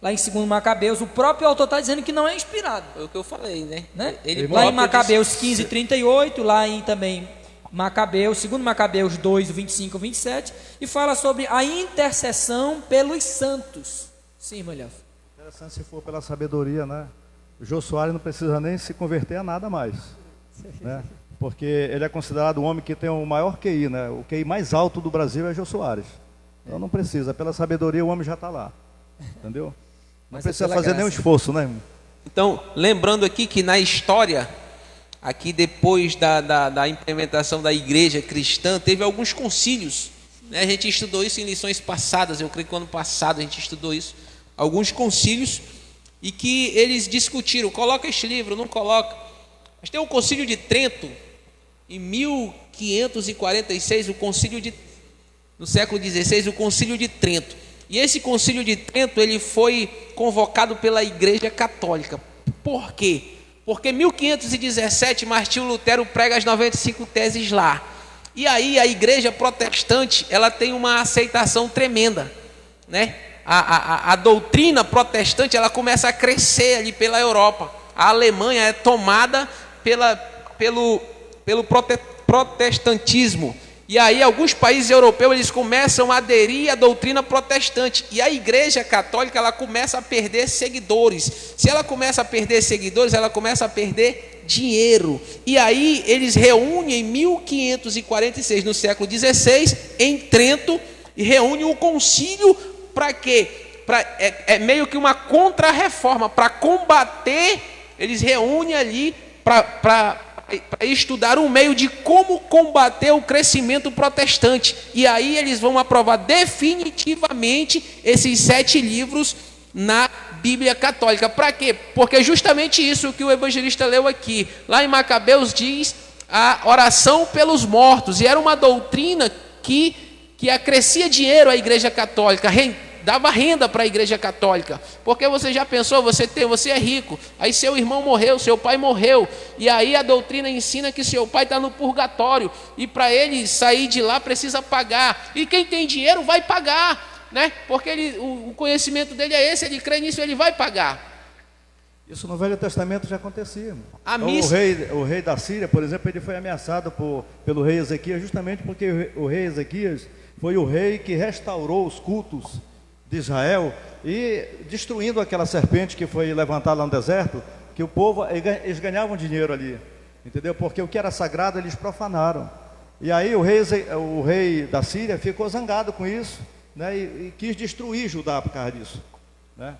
lá em 2 Macabeus, o próprio autor está dizendo que não é inspirado. Foi o que eu falei, né? Lá Ele em próprio Macabeus disse- 15, 38, lá em também Macabeus, 2 Macabeus 2, 25 e 27, e fala sobre a intercessão pelos santos. Sim, mulher. Interessante se for pela sabedoria, né? O Jô Soares não precisa nem se converter a nada mais, né? Porque ele é considerado o homem que tem o maior QI, né? O QI mais alto do Brasil é Jô Soares. Então não precisa, pela sabedoria o homem já está lá, entendeu? Não Mas precisa é pela fazer graça. nenhum esforço, né, irmão? Então, lembrando aqui que na história, aqui depois da implementação da igreja cristã, teve alguns concílios, né? A gente estudou isso em lições passadas, eu creio que ano passado a gente estudou isso, alguns concílios, e que eles discutiram, coloca este livro, não coloca. Mas tem o concílio de Trento, em 1546, no século XVI, o concílio de Trento. E esse concílio de Trento, ele foi convocado pela Igreja Católica. Por quê? Porque em 1517, Martinho Lutero prega as 95 teses lá. E aí a Igreja Protestante, ela tem uma aceitação tremenda, né? A doutrina protestante, ela começa a crescer ali pela Europa. A Alemanha é tomada pelo protestantismo. E aí alguns países europeus eles começam a aderir à doutrina protestante. E a Igreja Católica ela começa a perder seguidores. Se ela começa a perder seguidores, ela começa a perder dinheiro. E aí eles reúnem em 1546, no século XVI, em Trento, e reúnem um concílio para quê? É meio que uma contra-reforma, para combater, eles reúnem ali para estudar um meio de como combater o crescimento protestante. E aí eles vão aprovar definitivamente esses 7 livros na Bíblia Católica. Para quê? Porque é justamente isso que o evangelista leu aqui. Lá em Macabeus diz a oração pelos mortos. E era uma doutrina que acrescia dinheiro à Igreja Católica, dava renda para a igreja católica. Porque você já pensou, você é rico, aí seu irmão morreu, seu pai morreu, e aí a doutrina ensina que seu pai está no purgatório, e para ele sair de lá precisa pagar, e quem tem dinheiro vai pagar, né? Porque o conhecimento dele é esse, ele crê nisso, ele vai pagar. Isso no Velho Testamento já acontecia, irmão. A missa... O rei da Síria, por exemplo, ele foi ameaçado pelo rei Ezequias, justamente porque o rei Ezequias foi o rei que restaurou os cultos de Israel, e destruindo aquela serpente que foi levantada lá no deserto, que o povo, eles ganhavam dinheiro ali, entendeu? Porque o que era sagrado eles profanaram. E aí o rei da Síria ficou zangado com isso, né? E quis destruir Judá por causa disso, né?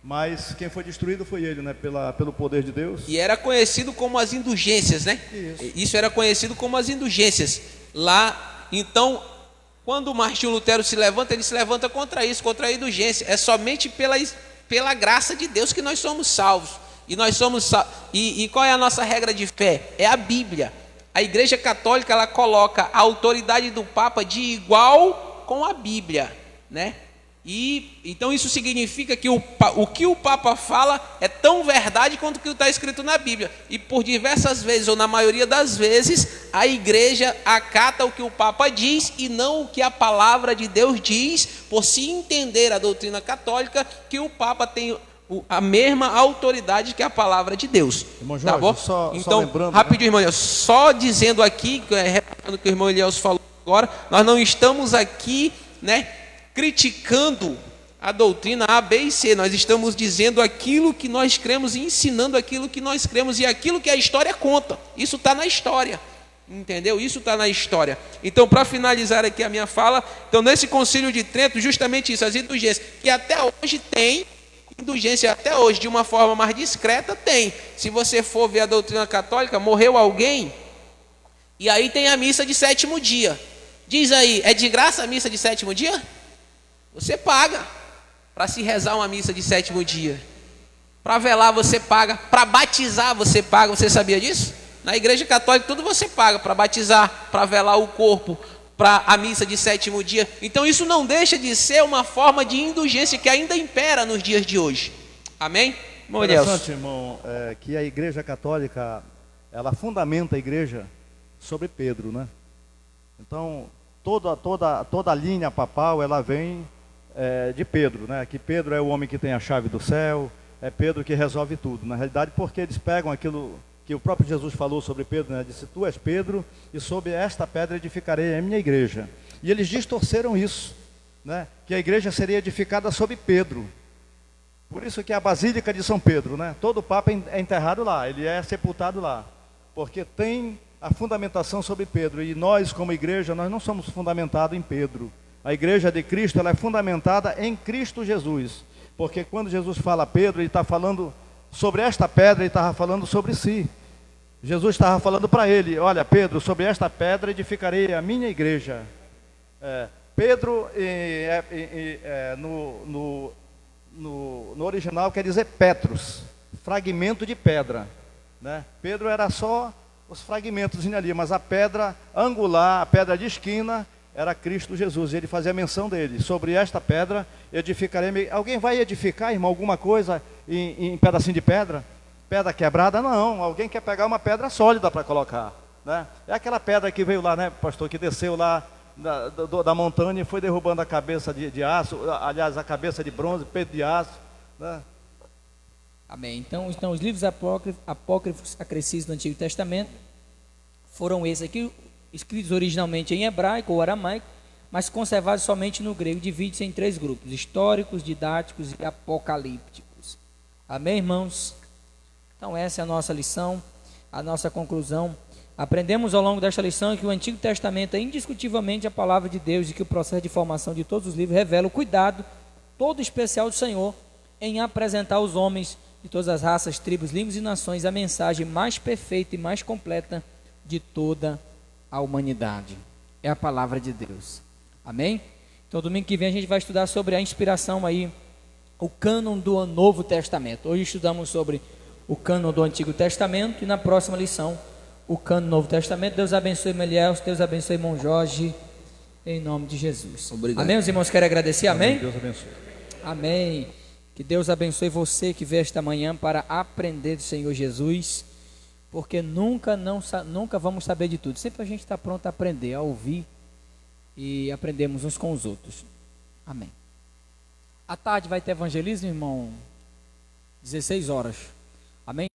Mas quem foi destruído foi ele, né? Pelo poder de Deus. E era conhecido como as indulgências, né? Isso era conhecido como as indulgências. Lá, então, quando o Martinho Lutero se levanta, ele se levanta contra isso, contra a indulgência. É somente pela graça de Deus que nós somos salvos. E nós somos e qual é a nossa regra de fé? É a Bíblia. A Igreja Católica, ela coloca a autoridade do Papa de igual com a Bíblia, né? E então isso significa que o que o Papa fala é tão verdade quanto o que está escrito na Bíblia. E por diversas vezes, ou na maioria das vezes, a igreja acata o que o Papa diz e não o que a palavra de Deus diz, por se entender a doutrina católica que o Papa tem a mesma autoridade que a palavra de Deus. Irmão Jorge, tá bom? só Então, lembrando, rapidinho, irmão, só dizendo aqui, repetindo o que o irmão Elias falou agora, nós não estamos aqui, né, criticando a doutrina A, B e C. Nós estamos dizendo aquilo que nós cremos e ensinando aquilo que nós cremos e aquilo que a história conta. Isso está na história, entendeu? Isso está na história. Então, para finalizar aqui a minha fala, então nesse Concílio de Trento, justamente isso, as indulgências, que até hoje tem, indulgência até hoje, de uma forma mais discreta, tem. Se você for ver a doutrina católica, morreu alguém, e aí tem a missa de sétimo dia. Diz aí, é de graça a missa de sétimo dia? Você paga para se rezar uma missa de sétimo dia. Para velar você paga. Para batizar você paga. Você sabia disso? Na igreja católica tudo você paga. Para batizar, para velar o corpo, para a missa de sétimo dia. Então isso não deixa de ser uma forma de indulgência que ainda impera nos dias de hoje. Amém? Interessante, irmão, que a igreja católica, ela fundamenta a igreja sobre Pedro, né? Então toda a linha papal, ela vem de Pedro, né? Que Pedro é o homem que tem a chave do céu, é Pedro que resolve tudo. Na realidade, porque eles pegam aquilo que o próprio Jesus falou sobre Pedro, né? Disse: tu és Pedro, e sobre esta pedra edificarei a minha igreja. E eles distorceram isso, né? Que a igreja seria edificada sobre Pedro. Por isso que a Basílica de São Pedro, né? Todo Papa é enterrado lá, ele é sepultado lá, porque tem a fundamentação sobre Pedro. E nós, como igreja, nós não somos fundamentados em Pedro. A igreja de Cristo, ela é fundamentada em Cristo Jesus. Porque quando Jesus fala a Pedro, ele está falando sobre esta pedra, ele estava falando sobre si. Jesus estava falando para ele: olha, Pedro, sobre esta pedra edificarei a minha igreja. Pedro, no original, quer dizer Petros, fragmento de pedra, né? Pedro era só os fragmentos ali, mas a pedra angular, a pedra de esquina, era Cristo Jesus. E ele fazia menção dele: sobre esta pedra edificarei. Alguém vai edificar, irmão, alguma coisa em pedacinho de pedra? Pedra quebrada? Não. Alguém quer pegar uma pedra sólida para colocar, né? É aquela pedra que veio lá, né, pastor, que desceu lá da montanha e foi derrubando a cabeça de aço, aliás, a cabeça de bronze, peito de aço, né? Amém. Então os livros apócrifos acrescidos do Antigo Testamento foram esses aqui, escritos originalmente em hebraico ou aramaico, mas conservados somente no grego. Divide-se em 3 grupos: históricos, didáticos e apocalípticos. Amém, irmãos? Então essa é a nossa lição, a nossa conclusão. Aprendemos ao longo desta lição que o Antigo Testamento é indiscutivelmente a palavra de Deus e que o processo de formação de todos os livros revela o cuidado todo especial do Senhor em apresentar aos homens de todas as raças, tribos, línguas e nações a mensagem mais perfeita e mais completa de toda a humanidade. É a palavra de Deus. Amém? Então domingo que vem a gente vai estudar sobre a inspiração aí, o cânon do Novo Testamento. Hoje estudamos sobre o cânon do Antigo Testamento e na próxima lição o cânon do Novo Testamento. Deus abençoe Meliel, Deus abençoe irmão Jorge, em nome de Jesus. Obrigado. Amém? Os irmãos querem agradecer, amém? Deus abençoe. Amém. Que Deus abençoe você que veio esta manhã para aprender do Senhor Jesus, porque nunca vamos saber de tudo. Sempre a gente está pronto a aprender, a ouvir e aprendemos uns com os outros. Amém. À tarde vai ter evangelismo, irmão? 16 horas. Amém?